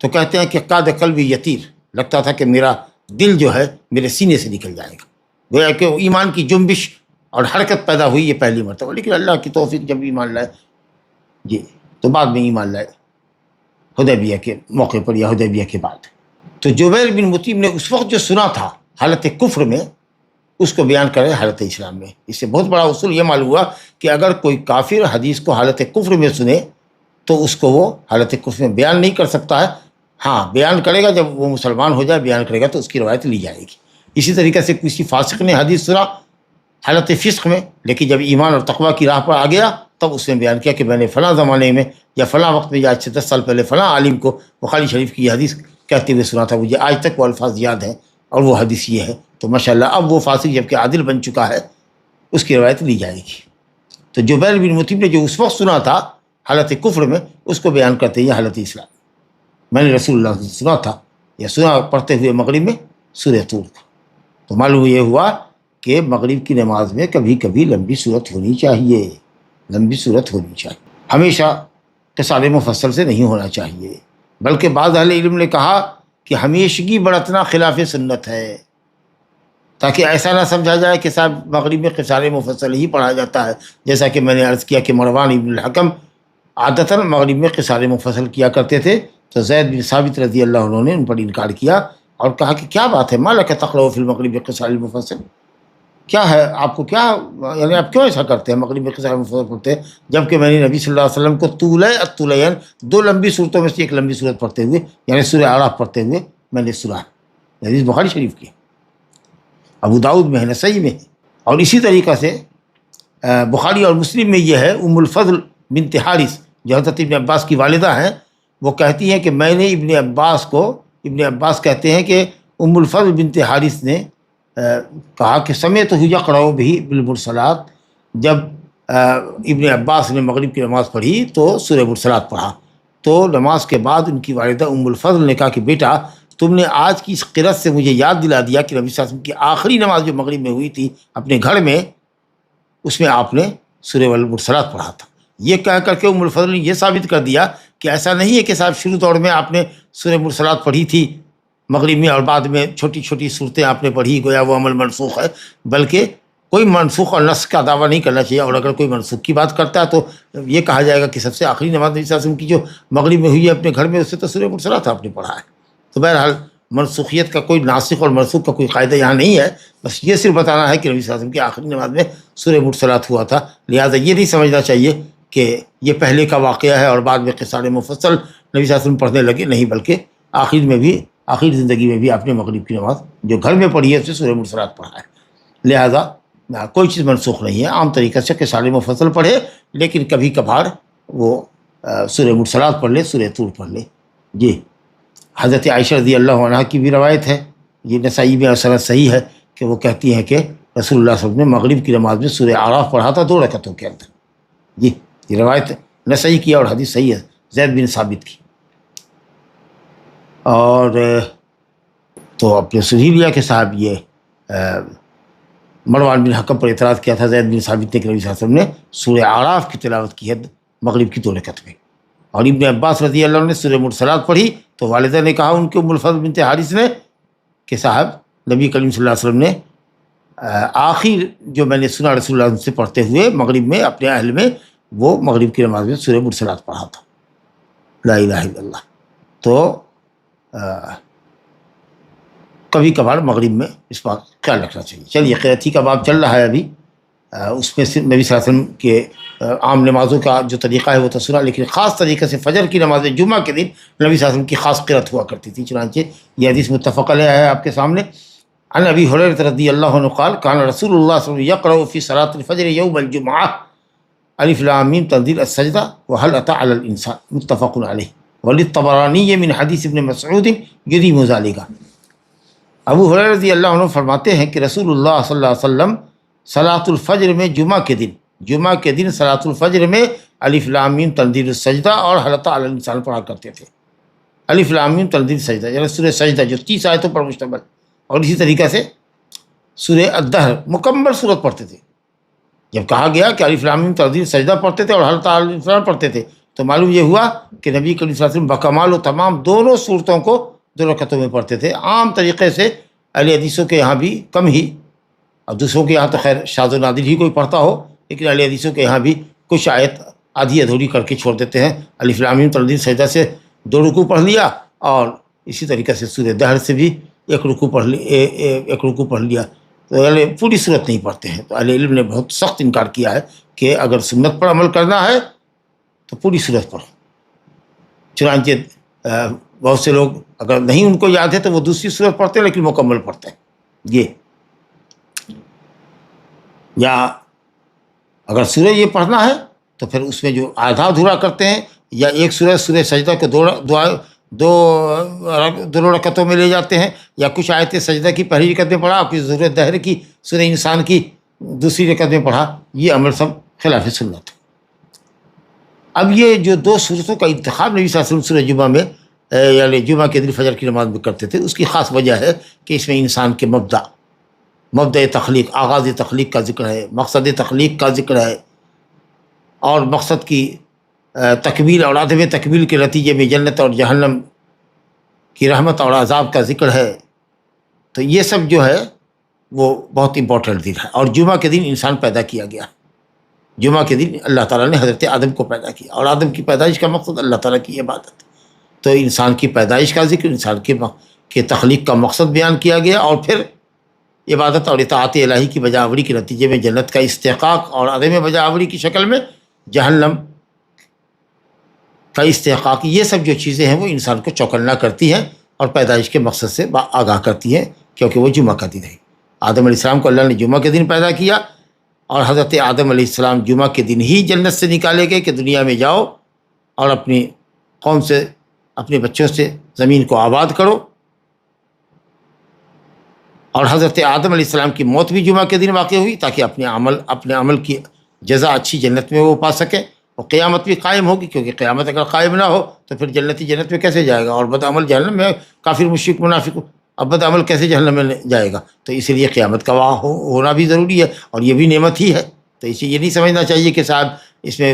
تو کہتے ہیں کہ کاد قلبی یطیر، لگتا تھا کہ میرا دل جو ہے میرے سینے سے نکل جائے گا. گویا کہ ایمان کی جنبش اور حرکت پیدا ہوئی یہ پہلی مرتبہ. لیکن اللہ کی توفیق جب ایمان لائے جی تو بعد میں ایمان لائے حدیبیہ کے موقع پر یا حدیبیہ کے بعد. تو جبیر بن مطعم نے اس وقت جو سنا تھا حالت کفر میں، اس کو بیان کرے حالت اسلام میں. اس سے بہت بڑا اصول یہ معلوم ہوا کہ اگر کوئی کافر حدیث کو حالت کفر میں سنے تو اس کو وہ حالت کفر میں بیان نہیں کر سکتا ہے. ہاں بیان کرے گا، جب وہ مسلمان ہو جائے بیان کرے گا تو اس کی روایت لی جائے گی۔ اسی طریقے سے کسی فاسق نے حدیث سنا حالت فسق میں، لیکن جب ایمان اور تقویٰ کی راہ پر آ گیا تب اس نے بیان کیا کہ میں نے فلاں زمانے میں یا فلاں وقت میں یا آج سے 10 سال پہلے فلاں عالم کو بخاری شریف کی یہ حدیث کہتے ہوئے سنا تھا، مجھے آج تک وہ الفاظ یاد ہیں اور وہ حدیث یہ ہے، تو ماشاءاللہ اب وہ فاسق جبکہ عادل بن چکا ہے اس کی روایت لی جائے گی۔ تو جبیر بن مطعم نے جو اس وقت سنا تھا حالت کفر میں، اس کو بیان کرتے ہیں حالت اسلام، میں نے رسول اللہ سے سنا تھا یا سنا پڑھتے ہوئے مغرب میں سورہ طور کا۔ تو معلوم یہ ہوا کہ مغرب کی نماز میں کبھی کبھی لمبی صورت ہونی چاہیے، لمبی صورت ہونی چاہیے، ہمیشہ قصار مفصل سے نہیں ہونا چاہیے، بلکہ بعض اہل علم نے کہا کہ ہمیشگی برتنا خلاف سنت ہے، تاکہ ایسا نہ سمجھا جائے کہ صاحب مغرب میں قصار مفصل ہی پڑھا جاتا ہے، جیسا کہ میں نے عرض کیا کہ مروان ابن الحکم عادتاً مغرب میں قصار مفصل کیا کرتے تھے، تو زید بن ثابت رضی اللہ عنہ نے ان پر انکار کیا اور کہا کہ کیا بات ہے، ما لک تقرأ فی المغرب قصار المفصل، کیا ہے آپ کو، کیا یعنی آپ کیوں ایسا کرتے ہیں مغرب میں قصار مفصل پڑھتے ہیں، جبکہ میں نے نبی صلی اللہ علیہ وسلم کو طول الطولین 2 لمبی صورتوں میں سے ایک لمبی صورت پڑھتے ہوئے یعنی سورہ اعراف پڑھتے ہوئے میں نے سنا، حدیث بخاری شریف کی، ابو داؤد میں ہے، نسائی میں ہے۔ اور اسی طریقہ سے بخاری اور مسلم میں یہ ہے، ام الفضل بنت حارث جو حضرت ابن عباس کی والدہ ہیں، وہ کہتی ہیں کہ میں نے ابن عباس کہتے ہیں کہ ام الفضل بنت حارث نے کہا کہ سمعتہ یقرأ بہ بالمرسلات، جب ابن عباس نے مغرب کی نماز پڑھی تو سورہ مرسلات پڑھا، تو نماز کے بعد ان کی والدہ ام الفضل نے کہا کہ بیٹا تم نے آج کی اس قرأت سے مجھے یاد دلا دیا کہ نبی صلی اللہ علیہ وسلم کی آخری نماز جو مغرب میں ہوئی تھی اپنے گھر میں، اس میں آپ نے سورہ والمرسلات پڑھا تھا۔ یہ کہہ کر کے ام الفضل نے یہ ثابت کر دیا کہ ایسا نہیں ہے کہ صاحب شروع دور میں آپ نے سورہ مرسلات پڑھی تھی مغرب میں اور بعد میں چھوٹی چھوٹی صورتیں آپ نے پڑھی، گویا وہ عمل منسوخ ہے، بلکہ کوئی منسوخ اور نسخ کا دعویٰ نہیں کرنا چاہیے، اور اگر کوئی منسوخ کی بات کرتا ہے تو یہ کہا جائے گا کہ سب سے آخری نماز نبی صلی اللہ علیہ وسلم کی جو مغرب میں ہوئی ہے اپنے گھر میں، اس سے تو سورہ مرسلات آپ نے پڑھا ہے۔ تو بہرحال منسوخیت کا کوئی ناسخ اور منسوخ کا کوئی قاعدہ یہاں نہیں ہے، بس یہ صرف بتانا ہے کہ نبی صلی اللہ علیہ وسلم کی آخری نماز میں سورہ مرسلات ہوا تھا، لہٰذا یہ نہیں سمجھنا چاہیے کہ یہ پہلے کا واقعہ ہے اور بعد میں قصار مفصل نبی صلی اللہ علیہ وسلم پڑھنے لگے، نہیں، بلکہ آخر زندگی میں بھی آپ نے مغرب کی نماز جو گھر میں پڑھی ہے اسے سورہ مرسلات پڑھا ہے، لہٰذا کوئی چیز منسوخ نہیں ہے، عام طریقے سے قصار مفصل پڑھے، لیکن کبھی کبھار وہ سورہ مرسلات پڑھ لے، سورہ طور پڑھ لے۔ جی، حضرت عائشہ رضی اللہ عنہ کی بھی روایت ہے، یہ نسائی میں سند صحیح ہے کہ وہ کہتی ہیں کہ رسول اللہ صلی اللہ علیہ وسلم نے مغرب کی نماز میں سورہ اعراف پڑھا تھا 2 رکعتوں کے اندر۔ جی، یہ روایت نسائی کی اور حدیث صحیح ہے زید بن ثابت کی۔ اور تو آپ نے سن ہی لیا کہ صاحب یہ مروان بن حکم پر اعتراض کیا تھا زید بن ثابت نے کہ نبی صلی اللہ علیہ وسلم نے سورہ اعراف کی تلاوت کی ہے مغرب کی 2 رکعت میں، اور ابن عباس رضی اللہ عنہ نے سورہ مرسلات پڑھی تو والدہ نے کہا ان کے ام الفضل بنت حارث نے کہ صاحب نبی کریم صلی اللہ علیہ وسلم نے آخر جو میں نے سنا رسول اللہ سے پڑھتے ہوئے مغرب میں اپنے اہل میں، وہ مغرب کی نماز میں سورہ مرسلات پڑھا تھا، لا الہ الا اللہ۔ تو کبھی کبھار مغرب میں اس بات کا خیال رکھنا چاہیے۔ چلیے، قرأتی کا باب چل رہا ہے ابھی، اس میں صرف نبی صلی اللہ علیہ وسلم کے عام نمازوں کا جو طریقہ ہے وہ تو سنا، لیکن خاص طریقے سے فجر کی نماز جمعہ کے دن نبی صلی اللہ علیہ وسلم کی خاص قرأت ہوا کرتی تھی، چنانچہ یہ حدیث متفق علیہ ہے آپ کے سامنے۔ عن ابی ہریرہ رضی اللہ عنہ قال کان رسول اللہ صلی اللہ علیہ وسلم یقرأ فی صلاۃ الفجر یوم الجمعہ الف لام میم تنزیل السجدہ وهل اتى على الانسان، متفق علیہ، وللطبرانی من حدیث ابن مسعود یدیم ذلک۔ ابو ہریرہ رضی اللہ عنہ فرماتے ہیں کہ رسول اللہ صلی اللہ علیہ وسلم صلاۃ الفجر میں جمعہ کے دن صلاۃ الفجر میں الف لام میم تنزیل السجدہ اور هل اتى على الانسان پڑھا کرتے تھے۔ الف لام میم تنزیل السجدہ یعنی سورہ سجدہ جو 30 آیتوں پر مشتمل، اور اسی طریقے سے سورہ الدہر مکمل صورت پڑھتے تھے۔ جب کہا گیا کہ الف لام میم تنزیل سجدہ پڑھتے تھے اور هل اتى على الانسان پڑھتے تھے تو معلوم یہ ہوا کہ نبی کریم صلی اللہ علیہ وسلم بکمال و تمام دونوں صورتوں کو 2 رکعتوں میں پڑھتے تھے۔ عام طریقے سے اہل حدیثوں کے یہاں بھی کم ہی، اور دوسروں کے یہاں تو خیر شاذ و نادر ہی کوئی پڑھتا ہو، لیکن اہل حدیثوں کے یہاں بھی کچھ آیت آدھی ادھوری کر کے چھوڑ دیتے ہیں۔ الف لام میم تنزیل سجدہ سے 2 رکوع پڑھ لیا، اور اسی طریقے سے سورہ دہر سے بھی 1 رکوع پڑھ لیا، تو یعنی پوری صورت نہیں پڑھتے ہیں۔ تو اہل علم نے بہت سخت انکار کیا ہے کہ اگر سنت پر عمل کرنا ہے تو پوری صورت پڑھو۔ چنانچہ بہت سے لوگ اگر نہیں ان کو یاد ہے تو وہ دوسری صورت پڑھتے ہیں لیکن مکمل پڑھتے ہیں. یہ یا اگر سورہ یہ پڑھنا ہے تو پھر اس میں جو آدھا ادھورا کرتے ہیں، یا ایک سورہ سجدہ کو دو رکعتوں میں لے جاتے ہیں، یا کچھ آیتیں سجدہ کی پہلی رکعت میں پڑھا، کچھ سورہ دہر کی سورہ انسان کی دوسری رکعت میں پڑھا، یہ عمل سب خلاف سنت ہے. اب یہ جو دو صورتوں کا انتخاب نبی صلی اللہ علیہ وسلم سورہ جمعہ میں یعنی جمعہ کے دن فجر کی نماز میں کرتے تھے، اس کی خاص وجہ ہے کہ اس میں انسان کے مبدأ تخلیق، آغاز تخلیق کا ذکر ہے، مقصد تخلیق کا ذکر ہے، اور مقصد کی تکمیل اور عدم تکمیل کے نتیجے میں جنت اور جہنم کی رحمت اور عذاب کا ذکر ہے. تو یہ سب جو ہے وہ بہت امپورٹنٹ دن ہے. اور جمعہ کے دن انسان پیدا کیا گیا. جمعہ کے دن اللہ تعالیٰ نے حضرت آدم کو پیدا کیا، اور آدم کی پیدائش کا مقصد اللہ تعالیٰ کی عبادت. تو انسان کی پیدائش کا ذکر، انسان کے تخلیق کا مقصد بیان کیا گیا، اور پھر عبادت اور اطاعت الہی کی بجا آوری کے نتیجے میں جنت کا استحقاق اور عدم بجا آوری کی شکل میں جہنم کا استحقاق. یہ سب جو چیزیں ہیں وہ انسان کو چوکنا کرتی ہیں اور پیدائش کے مقصد سے آگاہ کرتی ہیں، کیونکہ وہ جمعہ کا دن ہے. آدم علیہ السلام کو اللہ نے جمعہ کے دن پیدا کیا، اور حضرت آدم علیہ السلام جمعہ کے دن ہی جنت سے نکالے گئے کہ دنیا میں جاؤ اور اپنی قوم سے، اپنے بچوں سے زمین کو آباد کرو. اور حضرت آدم علیہ السلام کی موت بھی جمعہ کے دن واقع ہوئی تاکہ اپنے عمل کی جزا اچھی جنت میں وہ پا سکیں، اور قیامت بھی قائم ہوگی، کیونکہ قیامت اگر قائم نہ ہو تو پھر جنتی جنت میں کیسے جائے گا، اور بد عمل جہنم میں، کافر مشرک منافق اب بد عمل کیسے جہنم میں جائے گا. تو اسی لیے قیامت کا ہونا بھی ضروری ہے، اور یہ بھی نعمت ہی ہے. تو اسے یہ نہیں سمجھنا چاہیے کہ صاحب اس میں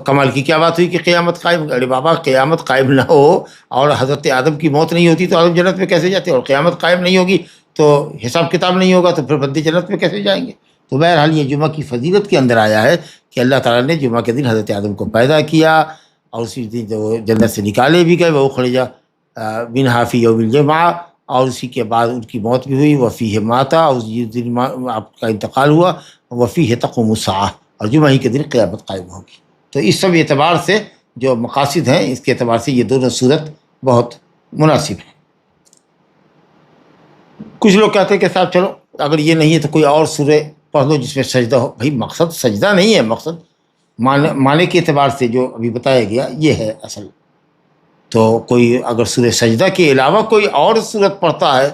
کمال کی کیا بات ہوئی کہ قیامت قائم. ارے بابا، قیامت قائم نہ ہو اور حضرت آدم کی موت نہیں ہوتی تو آدم جنت میں کیسے جاتے، اور قیامت قائم نہیں ہوگی تو حساب کتاب نہیں ہوگا، تو پھر بندے جنت میں کیسے جائیں گے. تو بہرحال یہ جمعہ کی فضیلت کے اندر آیا ہے کہ اللہ تعالیٰ نے جمعہ کے دن حضرت آدم کو پیدا کیا، اور اسی دن جو جنت سے نکالے بھی گئے، وہ خرج منہا فی یوم الجمعہ، اور اسی کے بعد ان کی موت بھی ہوئی، وفیہ ماتا، اور اس دن آپ کا انتقال ہوا، وفیہ تقوم الساعہ، اور جمعہ ہی کے دن قیامت قائم ہوگی. تو اس سب اعتبار سے جو مقاصد ہیں، اس کے اعتبار سے یہ دونوں صورت بہت مناسب ہیں. کچھ لوگ کہتے ہیں کہ صاحب چلو اگر یہ نہیں ہے تو کوئی اور سورہ پڑھ لو جس میں سجدہ ہو. بھائی مقصد سجدہ نہیں ہے، مقصد معنی کے اعتبار سے جو ابھی بتایا گیا یہ ہے اصل. تو کوئی اگر سورہ سجدہ کے علاوہ کوئی اور صورت پڑھتا ہے،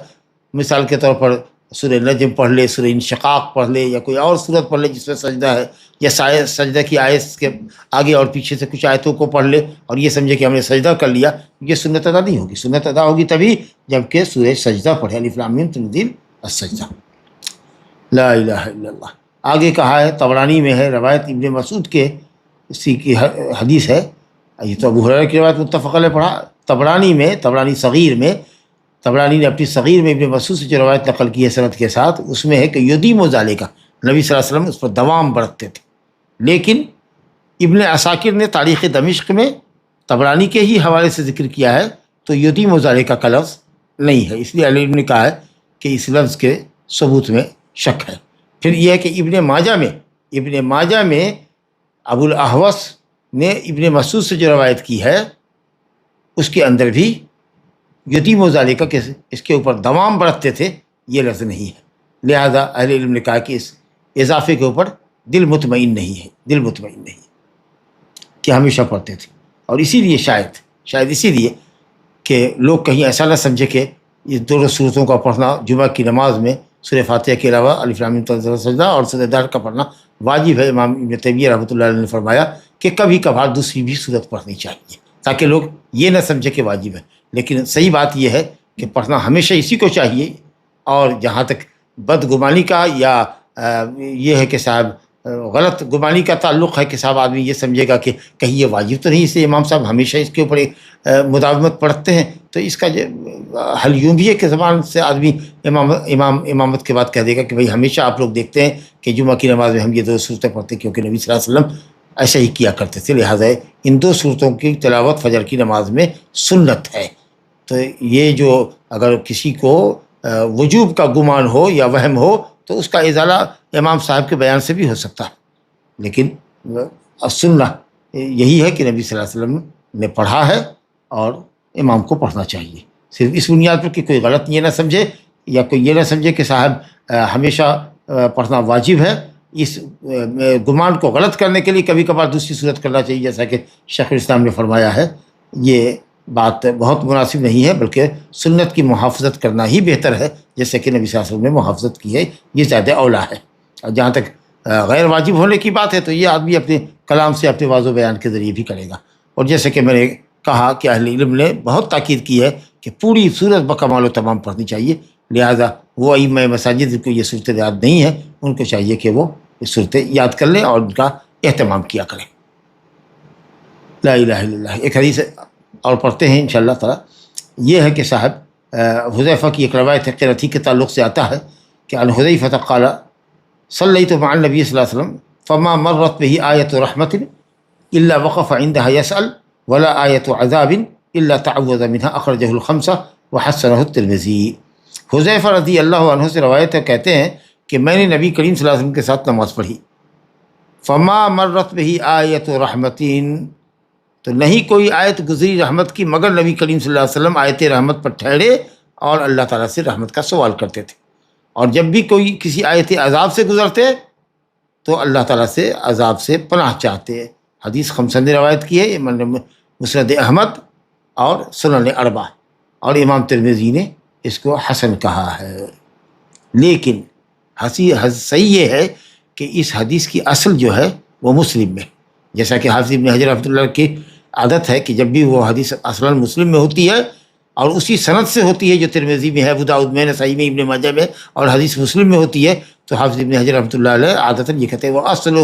مثال کے طور پر سورہ نجم پڑھ لے، سورہ انشقاق پڑھ لے، یا کوئی اور صورت پڑھ لے جس میں سجدہ ہے، یا سجدہ کی آیت کے آگے اور پیچھے سے کچھ آیتوں کو پڑھ لے اور یہ سمجھے کہ ہم نے سجدہ کر لیا، یہ سنت ادا نہیں ہوگی. سنت ادا ہوگی تبھی جب کہ سورہ سجدہ پڑھے، الف لام میم تنزیل السجدہ. لا الہ الا اللہ. آگے کہا ہے، طبرانی میں ہے، روایت ابن مسعود کے اسی کی حدیث ہے. یہ تو ابو ہریرہ کی روایت متفق علیہ پڑھا. طبرانی صغیر میں، طبرانی نے اپنی صغیر میں ابن مسعود سے جو روایت نقل کی ہے سند کے ساتھ، اس میں ہے کہ یدیم ذالک، نبی صلی اللہ علیہ وسلم اس پر دوام برتتے تھے. لیکن ابن عساکر نے تاریخ دمشق میں طبرانی کے ہی حوالے سے ذکر کیا ہے، تو یدیم ذالک کا لفظ نہیں ہے. اس لیے علی نے کہا ہے کہ اس لفظ کے ثبوت میں شک ہے. پھر یہ ہے کہ ابن ماجہ میں ابو الاحوص نے ابن مسعود سے جو روایت کی ہے اس کے اندر بھی یتیم ذالک کہ اس کے اوپر دوام برتتے تھے یہ لفظ نہیں ہے. لہذا اہل علم نے کہا کہ اس اضافے کے اوپر دل مطمئن نہیں کہ ہمیشہ پڑھتے تھے. اور اسی لیے شاید اسی لیے کہ لوگ کہیں ایسا نہ سمجھے کہ یہ دونوں صورتوں کا پڑھنا جمعہ کی نماز میں سورہ فاتحہ کے علاوہ الف لام میم تنزیل السجدہ اور سورہ دہر کا پڑھنا واجب ہے. امام ابن تیمیہ رحمۃ اللہ علیہ نے فرمایا کہ کبھی کبھار دوسری بھی صورت پڑھنی چاہیے تاکہ لوگ یہ نہ سمجھے کہ واجب ہے. لیکن صحیح بات یہ ہے کہ پڑھنا ہمیشہ اسی کو چاہیے. اور جہاں تک بدگمانی کا یا یہ ہے کہ صاحب غلط گمانی کا تعلق ہے کہ صاحب آدمی یہ سمجھے گا کہ کہیں یہ واجب تو نہیں، اس لیے امام صاحب ہمیشہ اس کے اوپر مداومت پڑھتے ہیں، تو اس کا حل یوں بھی ہے کہ زبان سے آدمی امامت کے بعد کہہ دے گا کہ بھائی ہمیشہ آپ لوگ دیکھتے ہیں کہ جمعہ کی نماز میں ہم یہ دو صورتیں پڑھتے ہیں کیونکہ نبی صلی اللہ علیہ وسلم ایسا ہی کیا کرتے تھے، لہٰذا ان دو صورتوں کی تلاوت فجر کی نماز میں سنت ہے. تو یہ جو اگر کسی کو وجوب کا گمان ہو یا وہم ہو تو اس کا ازالہ امام صاحب کے بیان سے بھی ہو سکتا ہے. لیکن سننا یہی ہے کہ نبی صلی اللہ علیہ وسلم نے پڑھا ہے اور امام کو پڑھنا چاہیے، صرف اس بنیاد پر کہ کوئی غلط یہ نہ سمجھے یا کوئی یہ نہ سمجھے کہ صاحب ہمیشہ پڑھنا واجب ہے۔ اس گمان کو غلط کرنے کے لیے کبھی کبھار دوسری صورت کرنا چاہیے، جیسا کہ شیخ الاسلام نے فرمایا ہے۔ یہ بات بہت مناسب نہیں ہے، بلکہ سنت کی محافظت کرنا ہی بہتر ہے، جیسے کہ نبی صلی اللہ علیہ وسلم نے محافظت کی ہے، یہ زیادہ اولیٰ ہے۔ اور جہاں تک غیر واجب ہونے کی بات ہے تو یہ آدمی اپنے کلام سے، اپنے واضح بیان کے ذریعے بھی کرے گا۔ اور جیسے کہ میں نے کہا کہ اہل علم نے بہت تاکید کی ہے کہ پوری صورت بکمال و تمام پڑھنی چاہیے، لہٰذا وہ ائمہ مساجد کو یہ صورتیں یاد نہیں ہے، ان کو چاہیے کہ وہ یہ صورتیں یاد کر لیں اور ان کا اہتمام کیا کریں۔ لا الہ الا اللہ۔ ایک حدیث اور پڑھتے ہیں انشاءاللہ تعالیٰ، یہ ہے کہ صاحب حذیفہ کی ایک روایت ہے، قرأتی کے تعلق سے آتا ہے کہ عن حذیفہ قال صلیت مع النبی صلی اللہ علیہ وسلم فما مرت به آیۃ رحمت الا وقف عندها يسأل ولا آیۃ عذاب الا تعوذ منها، اخرجہ الخمسہ وحسنہ الترمذی۔ حذیفہ رضی اللہ عنہ سے روایت ہے، کہتے ہیں کہ میں نے نبی کریم صلی اللہ علیہ وسلم کے ساتھ نماز پڑھی، فما مرت به آیۃ رحمت، تو نہیں کوئی آیت گزری رحمت کی مگر نبی کریم صلی اللہ علیہ وسلم آیت رحمت پر ٹھہرے اور اللہ تعالیٰ سے رحمت کا سوال کرتے تھے، اور جب بھی کوئی کسی آیت عذاب سے گزرتے تو اللہ تعالیٰ سے عذاب سے پناہ چاہتے۔ حدیث خمسہ نے روایت کی ہے، مسند احمد اور سنن اربعہ، اور امام ترمذی نے اس کو حسن کہا ہے۔ لیکن صحیح یہ ہے کہ اس حدیث کی اصل جو ہے وہ مسلم میں، جیسا کہ حافظ ابن حجر رحمۃ اللہ کی عادت ہے کہ جب بھی وہ حدیث اصلاً مسلم میں ہوتی ہے اور اسی سند سے ہوتی ہے جو ترمذی میں ہے، ابو داؤد میں، نسائی میں، ابن ماجہ میں، اور حدیث مسلم میں ہوتی ہے، تو حافظ ابن حجر رحمۃ اللہ علیہ عادتاً یہ کہتے ہیں وہ اصلہ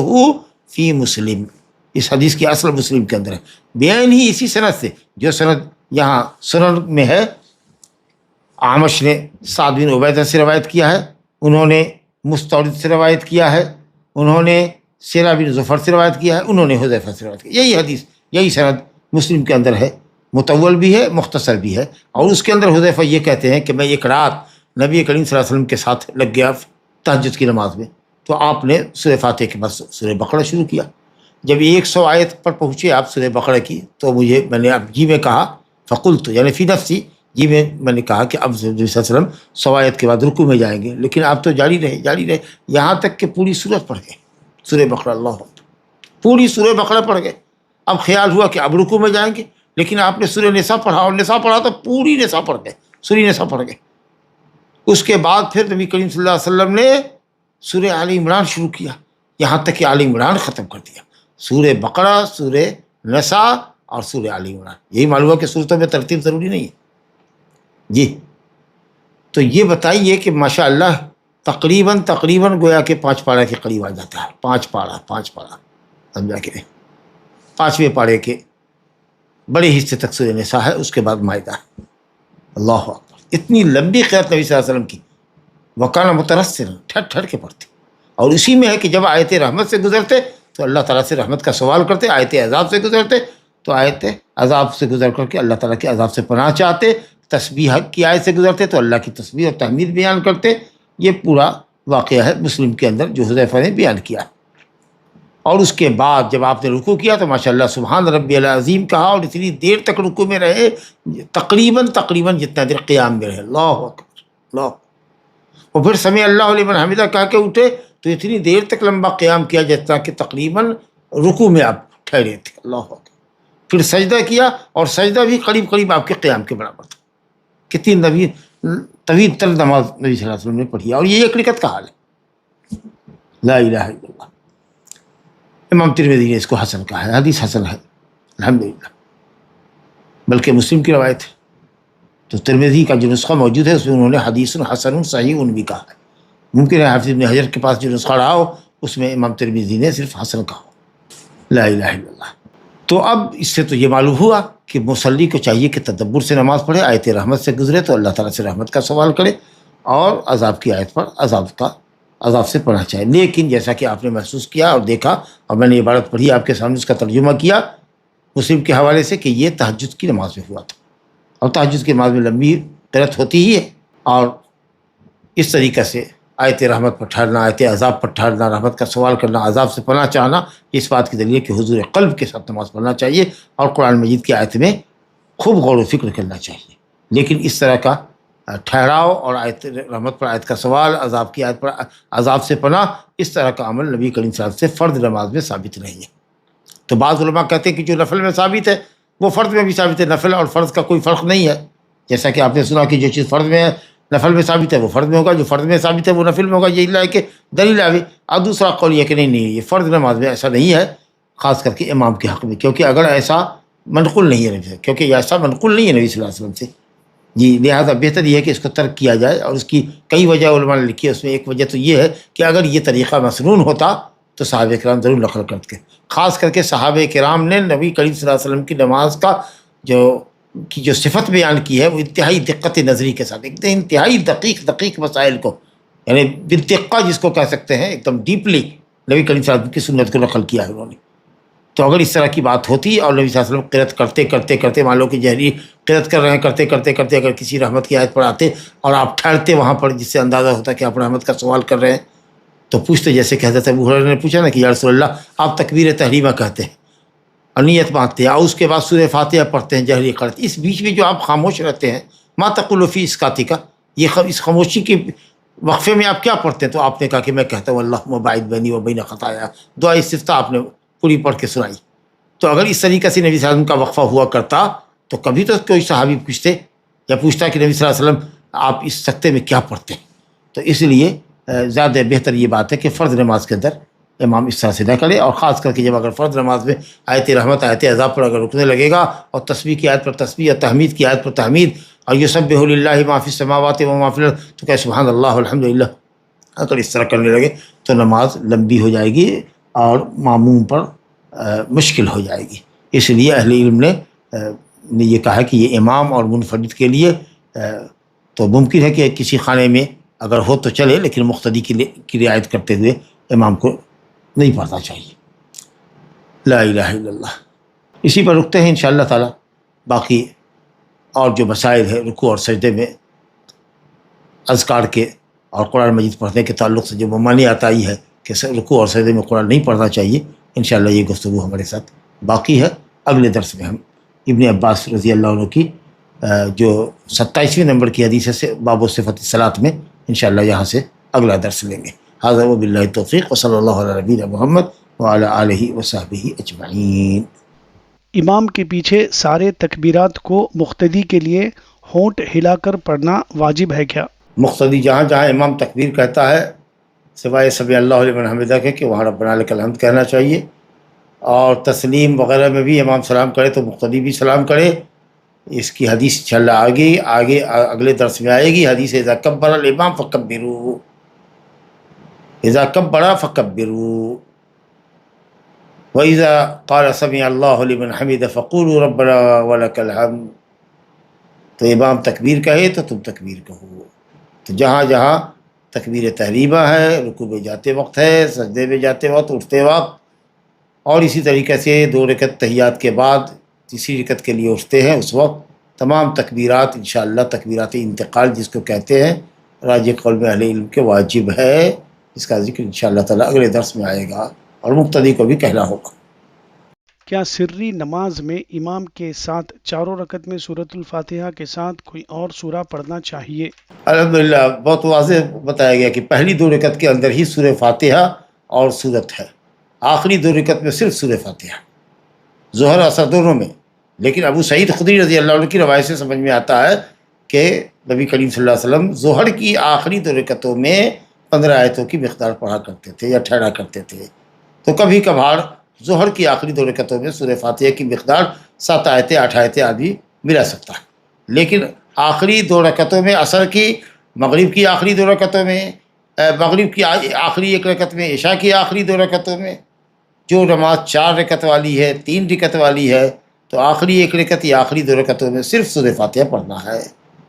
فی مسلم، اس حدیث کی اصل مسلم کے اندر ہے، بیان ہی اسی سند سے، جو سند یہاں سنن میں ہے۔ اعمش نے سعد بن عبیدہ سے روایت کیا ہے، انہوں نے مستورد سے روایت کیا ہے، انہوں نے سیرہ بن ظفر سے روایت کیا ہے، انہوں نے حذیفہ سے روایت کیا، یہی حدیث، یہی سند مسلم کے اندر ہے، مطول بھی ہے، مختصر بھی ہے۔ اور اس کے اندر حذیفہ یہ کہتے ہیں کہ میں ایک رات نبی کریم صلی اللہ علیہ وسلم کے ساتھ لگ گیا تہجد کی نماز میں، تو آپ نے سورہ فاتحہ کے بعد سورہ بقرہ شروع کیا۔ جب 100 آیت پر پہنچے آپ سورہ بقرہ کی، تو میں نے اب جی میں کہا، فقلت یعنی فی نفسی، جی میں نے کہا کہ اب نبی صلی اللہ علیہ وسلم 100 آیت کے بعد رکوع میں جائیں گے، لیکن آپ تو جاری رہے یہاں تک کہ پوری سورت پڑھ گئے، سورہ بقرہ، اللہ اکبر، پوری سورہ بقرہ پڑھ گئے۔ اب خیال ہوا کہ اب رکوع میں جائیں گے، لیکن آپ نے سورہ نساء پڑھا، اور نساء پڑھا تو پوری نساء پڑھ گئے، سورہ نساء پڑھ گئے۔ اس کے بعد پھر نبی کریم صلی اللہ علیہ وسلم نے سورہ آل عمران شروع کیا، یہاں تک کہ آل عمران ختم کر دیا، سورہ بقرہ، سورہ نساء اور سورہ آل عمران۔ یہی معلوم ہے کہ صورتوں میں ترتیب ضروری نہیں ہے جی۔ تو یہ بتائیے کہ ماشاء اللہ تقریباً گویا کہ 5 پارہ کے قریب آ جاتا ہے، 5 پارہ سمجھا کہ 5ویں پارے کے بڑے حصے تک سورہ نساء ہے، اس کے بعد مائدہ ہے۔ اللہ اکبر، اتنی لمبی قرأت نبی صلی اللہ علیہ وسلم کی، وکانہ مترسلا، ٹھٹ کے پڑھتے، اور اسی میں ہے کہ جب آیت رحمت سے گزرتے تو اللہ تعالیٰ سے رحمت کا سوال کرتے، آیت عذاب سے گزرتے تو آیت عذاب سے گزر کر کے اللہ تعالیٰ کے عذاب سے پناہ چاہتے، تسبیح کی آیت سے گزرتے تو اللہ کی تسبیح اور تحمید بیان کرتے۔ یہ پورا واقعہ ہے مسلم کے اندر جو حذیفہ نے بیان کیا۔ اور اس کے بعد جب آپ نے رکوع کیا تو ماشاءاللہ سبحان ربی العظیم کہا، اور اتنی دیر تک رکوع میں رہے، تقریباً جتنا دیر قیام میں رہے، اللہ اکبر، اللہ، اور پھر سمع اللہ لمن حمدہ کہہ کے اٹھے تو اتنی دیر تک لمبا قیام کیا جتنا کہ تقریباً رکوع میں آپ ٹھہرے تھے، اللہ اکبر۔ پھر سجدہ کیا، اور سجدہ بھی قریب آپ کے قیام کے برابر تھا۔ کتنی طویل تر نماز نبی صلی اللہ علیہ وسلم نے پڑھی، اور یہ ایک رکعت کا حال ہے، لا الہ الا اللہ۔ امام ترمذی نے اس کو حسن کہا ہے، حدیث حسن ہے الحمدللہ، بلکہ مسلم کی روایت ہے۔ تو ترمذی کا جو نسخہ موجود ہے اس میں انہوں نے حدیث حسن صحیح بھی کہا ہے، ممکن ہے حافظ ابن حجر کے پاس جو نسخہ رہا ہو اس میں امام ترمذی نے صرف حسن کہا ہو، لا الہ الا اللہ۔ تو اب اس سے تو یہ معلوم ہوا کہ مصلی کو چاہیے کہ تدبر سے نماز پڑھے، آیت رحمت سے گزرے تو اللہ تعالیٰ سے رحمت کا سوال کرے، اور عذاب کی آیت پر عذاب سے پڑھنا چاہیے۔ لیکن جیسا کہ آپ نے محسوس کیا اور دیکھا، اور میں نے عبارت پڑھی آپ کے سامنے، اس کا ترجمہ کیا مسلم کے حوالے سے، کہ یہ تہجد کی نماز میں ہوا تھا، اور تہجد کی نماز میں لمبی قرأت ہوتی ہی ہے، اور اس طریقے سے آیت رحمت پر ٹھہرنا، آیت عذاب پر ٹھہرنا، رحمت کا سوال کرنا، عذاب سے پناہ چاہنا، اس بات کے ذریعے کہ حضور قلب کے ساتھ نماز پڑھنا چاہیے، اور قرآن مجید کی آیت میں خوب غور و فکر کرنا چاہیے. لیکن اس طرح کا ٹھہراؤ اور آیت رحمت پر آیت کا سوال، عذاب کی آیت پر عذاب سے پناہ، اس طرح کا عمل نبی کریم صلی اللہ علیہ وسلم سے فرض نماز میں ثابت نہیں ہے. تو بعض علماء کہتے ہیں کہ جو نفل میں ثابت ہے وہ فرض میں بھی ثابت ہے. نفل اور فرض کا کوئی فرق نہیں ہے. جیسا کہ آپ نے سنا کہ جو چیز فرض میں ہے نفل میں ثابت ہے وہ فرض میں ہوگا، جو فرض میں ثابت ہے وہ نفل میں ہوگا. یہ اللہ ہے کہ دلیل آئی. اور دوسرا قول یہ کہ نہیں یہ فرض نماز میں ایسا نہیں ہے، خاص کر کے امام کے حق میں، کیونکہ اگر ایسا منقول نہیں ہے نبی سے، کیونکہ یہ ایسا منقول نہیں ہے نبی صلی اللہ علیہ وسلم سے. جی لہٰذا بہتر یہ ہے کہ اس کو ترک کیا جائے. اور اس کی کئی وجہ علماء نے لکھی ہے. اس میں ایک وجہ تو یہ ہے کہ اگر یہ طریقہ مسنون ہوتا تو صحابہ کرام ضرور نقل کرتے. خاص کر کے صحابہ کرام نے نبی کریم صلی اللہ علیہ وسلم کی نماز کا جو صفت بیان کی ہے وہ انتہائی دقت نظری کے ساتھ، انتہائی دقیق مسائل کو، یعنی بالدقہ جس کو کہہ سکتے ہیں، ایک دم ڈیپلی نبی کریم صلی اللہ علیہ وسلم کی سنت کو نقل کیا ہے انہوں نے. تو اگر اس طرح کی بات ہوتی اور نبی صلی اللہ علیہ وسلم قرأت کرتے مان لو کہ جہری قرأت کر رہے ہیں، کرتے اگر کسی رحمت کی آیت پر آتے اور آپ ٹھہرتے وہاں پر، جس سے اندازہ ہوتا کہ آپ رحمت کا سوال کر رہے ہیں، تو پوچھتے جیسے کہ حضرت ابو ہریرہ نے پوچھا نا کہ یا رسول اللہ آپ تکبیر تحریمہ کہتے ہیں اور نیت باندھتے ہیں اور اس کے بعد سورہ فاتحہ پڑھتے ہیں جہری قرأت، اس بیچ میں جو آپ خاموش رہتے ہیں، ما تقول فی اسکاتک، یہ اس خاموشی کے وقفے میں آپ کیا پڑھتے ہیں؟ تو آپ نے کہا کہ میں کہتا ہوں اللہم باعد بینی و بین خطایا، دعا استفتاح آپ نے پوری پڑھ کے سنائی. تو اگر اس طریقے سے نبی صلی اللہ علیہ وسلم کا وقفہ ہوا کرتا تو کبھی تو کوئی صحابی پوچھتے یا پوچھتا کہ نبی صلی اللہ علیہ وسلم آپ اس سکتے میں کیا پڑھتے ہیں. تو اس لیے زیادہ بہتر یہ بات ہے کہ فرض نماز کے اندر امام اس طرح سے نہ کرے. اور خاص کر کے جب اگر فرض نماز میں آیت رحمت آیت عذاب پر اگر رکنے لگے گا اور تسبیح کی آیت پر تسبیح یا تحمید کی آیت پر تحمید اور یسبح للہ ما فی السماوات و ما فی الارض تو کہ سبحان اللہ الحمدللہ، اگر اس طرح کرنے لگے تو نماز لمبی ہو جائے گی اور ماموم پر مشکل ہو جائے گی. اس لیے اہل علم نے یہ کہا کہ یہ امام اور منفرد کے لیے تو ممکن ہے کہ کسی خانے میں اگر ہو تو چلے، لیکن مقتدی کی رعایت کرتے ہوئے امام کو نہیں پڑھنا چاہیے. لا الہ الا اللہ. اسی پر رکتے ہیں انشاءاللہ تعالی. باقی اور جو مسائل ہے رکوع اور سجدے میں اذکار کے اور قرآن مجید پڑھنے کے تعلق سے جو ممانعت آئی ہے کہ رکوع اور سجدے میں قرآن نہیں پڑھنا چاہیے، انشاءاللہ یہ گفتگو ہمارے ساتھ باقی ہے. اگلے درس میں ہم ابن عباس رضی اللہ عنہ کی جو 27ویں نمبر کی حدیث سے باب صفت الصلاۃ میں انشاءاللہ یہاں سے اگلا درس لیں گے. ھذا وباللہ التوفیق وصلی اللہ علی نبینا محمد وعلی آلہ وصحبہ اجمعین. امام کے پیچھے سارے تکبیرات کو مقتدی کے لیے ہونٹ ہلا کر پڑھنا واجب ہے کیا؟ مقتدی جہاں جہاں امام تکبیر کہتا ہے سوائے سمی اللہ لمن حمدہ کے کہ وہاں ربنا لک الحمد کہنا چاہیے. اور تسلیم وغیرہ میں بھی امام سلام کرے تو مقتدی بھی سلام کرے. اس کی حدیث انشاءاللہ آگے اگلے درس میں آئے گی. حدیث اذا کبر الامام فکبروا، اذا کبر فکبروا، وَإِذَا قَالَ سَمِعَ اللَّهُ لِمَنْ حَمِدَ فَقُولُوا رَبَّنَا وَلَكَ الْحَمْدُ. تو امام تکبیر کہے تو تم تکبیر کہو. تو جہاں جہاں تکبیر تحریمہ ہے، رکوع میں جاتے وقت ہے، سجدے میں جاتے وقت، اٹھتے وقت، اور اسی طریقے سے 2 رکعت تحیات کے بعد تیسری رکعت کے لیے اٹھتے ہیں، اس وقت تمام تکبیرات انشاءاللہ تکبیرات انتقال جس کو کہتے ہیں راجح قول میں اہل علم کے واجب ہے. اس کا ذکر انشاءاللہ تعالی اگلے درس میں آئے گا اور مقتدی کو بھی کہنا ہوگا. کیا سری نماز میں امام کے ساتھ چاروں رکعت میں سورۃ الفاتحہ کے ساتھ کوئی اور سورہ پڑھنا چاہیے؟ الحمدللہ بہت واضح بتایا گیا کہ پہلی 2 رکعت کے اندر ہی سورہ فاتحہ اور سورت ہے، آخری 2 رکعت میں صرف سورہ فاتحہ، ظہر اثر دونوں میں. لیکن ابو سعید خدری رضی اللہ عنہ کی روایت سے سمجھ میں آتا ہے کہ نبی کریم صلی اللہ علیہ وسلم ظہر کی آخری 2 رکعتوں میں 15 آیتوں کی مقدار پڑھا کرتے تھے یا ٹھہرا کرتے تھے. تو کبھی کبھار ظہر کی آخری 2 رکعتوں میں سورہ فاتحہ کی مقدار 7 آیتیں 8 آیتیں آدمی ملا سکتا ہے. لیکن آخری 2 رکعتوں میں عصر کی، مغرب کی آخری 2 رکعتوں میں، مغرب کی آخری 1 رکعت میں، عشاء کی آخری 2 رکعتوں میں، جو نماز 4 رکعت والی ہے، 3 رکعت والی ہے، تو آخری 1 رکعت یا آخری 2 رکعتوں میں صرف سورہ فاتحہ پڑھنا ہے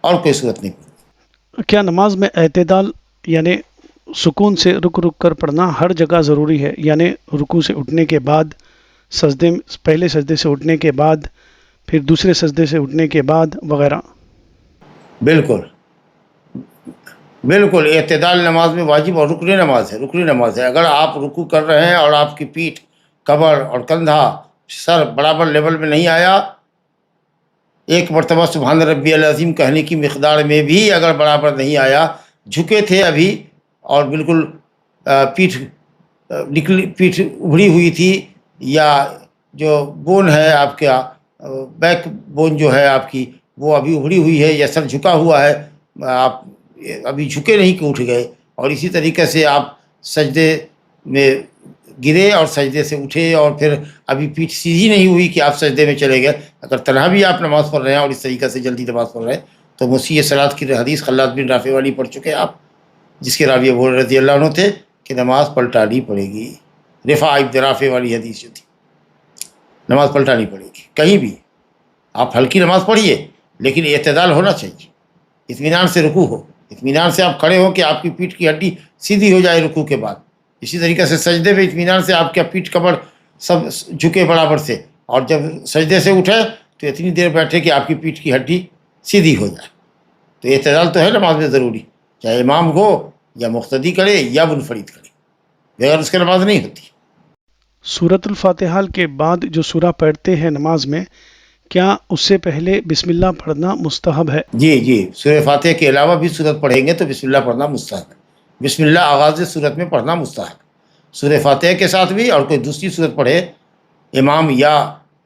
اور کوئی صورت نہیں پڑھنی. کیا نماز میں اعتدال یعنی سکون سے رک کر پڑھنا ہر جگہ ضروری ہے؟ یعنی رکوع سے اٹھنے کے بعد، پہلے سجدے سے اٹھنے کے بعد، پھر دوسرے سجدے سے اٹھنے کے بعد وغیرہ؟ بالکل اعتدال نماز میں واجب اور رکن نماز ہے. اگر آپ رکوع کر رہے ہیں اور آپ کی پیٹھ، کمر اور کندھا، سر برابر لیول میں نہیں آیا، ایک مرتبہ سبحان ربی العظیم کہنے کی مقدار میں بھی اگر برابر نہیں آیا، جھکے تھے ابھی اور بالکل پیٹھ ابھری ہوئی تھی، یا جو بون ہے آپ کا بیک بون جو ہے آپ کی وہ ابھی ابھری ہوئی ہے، یا سر جھکا ہوا ہے، آپ ابھی جھکے نہیں کہ اٹھ گئے، اور اسی طریقے سے آپ سجدے میں گرے اور سجدے سے اٹھے اور پھر ابھی پیٹھ سیدھی نہیں ہوئی کہ آپ سجدے میں چلے گئے، اگر تنہا بھی آپ نماز پڑھ رہے ہیں اور اس طریقے سے جلدی نماز پڑھ رہے ہیں تو مسیح صلاۃ کی حدیث خلاد بن رافع والی پڑھ چکے آپ، جس کے راوی ابو ہریرہ رضی اللہ عنہ تھے کہ نماز پلٹانی پڑے گی، رفاع ابن رافع والی حدیث جو تھی، نماز پلٹانی پڑے گی۔ کہیں بھی آپ ہلکی نماز پڑھیے لیکن اعتدال ہونا چاہیے، اطمینان سے رکوع ہو، اطمینان سے آپ کھڑے ہو کہ آپ کی پیٹھ کی ہڈی سیدھی ہو جائے رکوع کے بعد، اسی طریقے سے سجدے میں اطمینان سے آپ کا پیٹھ کمر سب جھکے برابر سے، اور جب سجدے سے اٹھے تو اتنی دیر بیٹھے کہ آپ کی پیٹھ کی ہڈی سیدھی ہو جائے۔ تو اعتدال تو ہے نماز میں ضروری، چاہے امام ہو یا مقتدی کرے یا منفرد کرے، بغیر اس کے نماز نہیں ہوتی۔ سورۃ الفاتحہ کے بعد جو سورہ پڑھتے ہیں نماز میں، کیا اس سے پہلے بسم اللہ پڑھنا مستحب ہے؟ جی، سورہ فاتحہ کے علاوہ بھی سورت پڑھیں گے تو بسم اللہ پڑھنا مستحب ہے، بسم اللہ آغاز سورت میں پڑھنا مستحب ہے، سورہ فاتحہ کے ساتھ بھی، اور کوئی دوسری سورت پڑھے امام یا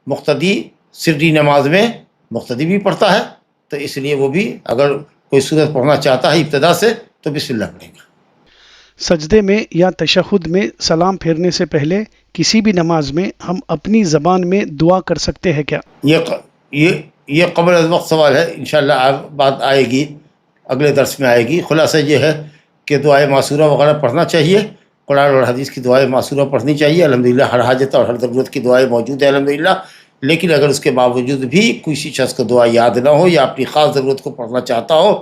مقتدی سری نماز میں مقتدی بھی پڑھتا ہے تو اس لیے وہ بھی اگر کوئی سورت پڑھنا چاہتا ہے ابتدا سے تو بسم اللہ پڑھے گا۔ سجدے میں یا تشہد میں سلام پھیرنے سے پہلے کسی بھی نماز میں ہم اپنی زبان میں دعا کر سکتے ہیں کیا؟ یہ قبل از وقت سوال ہے، انشاءاللہ بات آئے گی، اگلے درس میں آئے گی۔ خلاصہ یہ ہے کہ دعائے معصورہ وغیرہ پڑھنا چاہیے، قرآن اور حدیث کی دعائیں معصورہ پڑھنی چاہیے، الحمدللہ ہر حاجت اور ہر ضرورت کی دعائیں موجود ہیں الحمدللہ، لیکن اگر اس کے باوجود بھی کسی شخص کو دعا یاد نہ ہو یا اپنی خاص ضرورت کو پڑھنا چاہتا ہو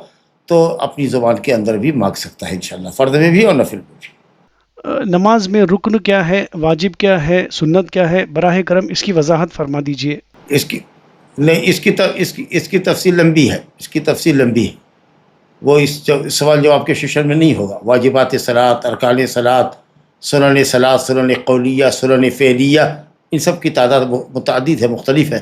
تو اپنی زبان کے اندر بھی مانگ سکتا ہے انشاءاللہ، فرض میں بھی اور نفل میں بھی۔ نماز میں رکن کیا ہے، واجب کیا ہے، سنت کیا ہے، براہ کرم اس کی وضاحت فرما دیجئے۔ اس کی تفصیل لمبی ہے، وہ اس سوال جواب کے سیشن میں نہیں ہوگا۔ واجبات صلاۃ، ارکان صلاۃ، سنن صلاۃ، سنن قولیہ، سنن فعلیہ، ان سب کی تعداد متعدد ہے، مختلف ہے،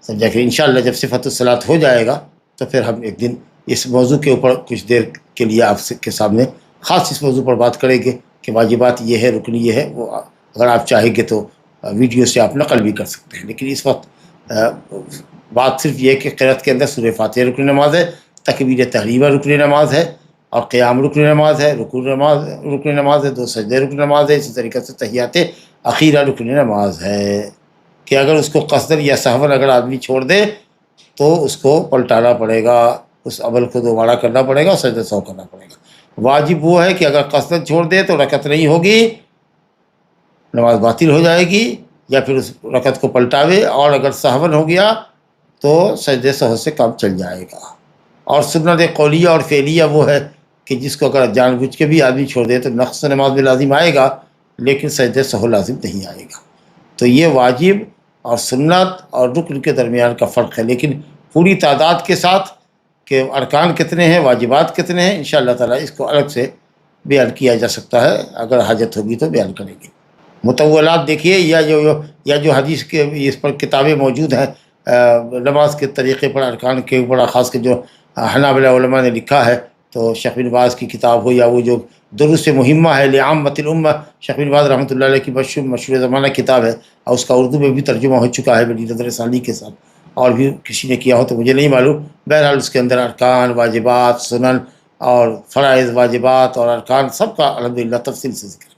سمجھا کہ انشاءاللہ جب صفت الصلاۃ ہو جائے گا تو پھر ہم ایک دن اس موضوع کے اوپر کچھ دیر کے لیے آپ کے سامنے خاص اس موضوع پر بات کریں گے کہ واجبات یہ ہے، رکن یہ ہے، وہ اگر آپ چاہیں گے تو ویڈیو سے آپ نقل بھی کر سکتے ہیں، لیکن اس وقت بات صرف یہ ہے کہ قرأت کے اندر سورہ فاتحہ رکن نماز ہے، تکبیر تحریمہ رکن نماز ہے، اور قیام رکن نماز ہے، رکوع رکن نماز ہے، 2 سجدے رکن نماز ہے، اسی طریقے سے تحیات اخیرہ رکن نماز ہے، کہ اگر اس کو قصدن یا سہون اگر آدمی چھوڑ دے تو اس کو پلٹانا پڑے گا، اس عمل کو دوبارہ کرنا پڑے گا اور سجدہ سہو کرنا پڑے گا۔ واجب وہ ہے کہ اگر قصدن چھوڑ دے تو رکعت نہیں ہوگی، نماز باطل ہو جائے گی، یا پھر اس رکعت کو پلٹاوے، اور اگر سہون ہو گیا تو سجدہ سہو سے کام چل جائے گا۔ اور سنت قولیہ اور فعلیہ وہ ہے کہ جس کو اگر جان بوجھ کے بھی آدمی چھوڑ دے تو نقص نماز میں لازم آئے گا لیکن سجدہ سہو لازم نہیں آئے گا۔ تو یہ واجب اور سنت اور رکن کے درمیان کا فرق ہے، لیکن پوری تعداد کے ساتھ کہ ارکان کتنے ہیں، واجبات کتنے ہیں، انشاءاللہ تعالیٰ اس کو الگ سے بیان کیا جا سکتا ہے، اگر حاجت ہوگی تو بیان کریں گے۔ مطولات دیکھیے، یا جو حدیث کے اس پر کتابیں موجود ہیں نماز کے طریقے پر، ارکان کے اوپر، خاص کر جو حنابلہ علماء نے لکھا ہے، تو شیخ بن باز کی کتاب ہو یا وہ جو دروس مہمہ ہے لعامۃ الامہ، شیخ بن باز رحمۃ اللہ علیہ کی مشہور زمانہ کتاب ہے، اور اس کا اردو میں بھی ترجمہ ہو چکا ہے بڑی نظر ثانی کے ساتھ، اور بھی کسی نے کیا ہو تو مجھے نہیں معلوم۔ بہرحال اس کے اندر ارکان، واجبات، سنن اور فرائض، واجبات اور ارکان سب کا الحمدللہ تفصیل سے ذکر ہے۔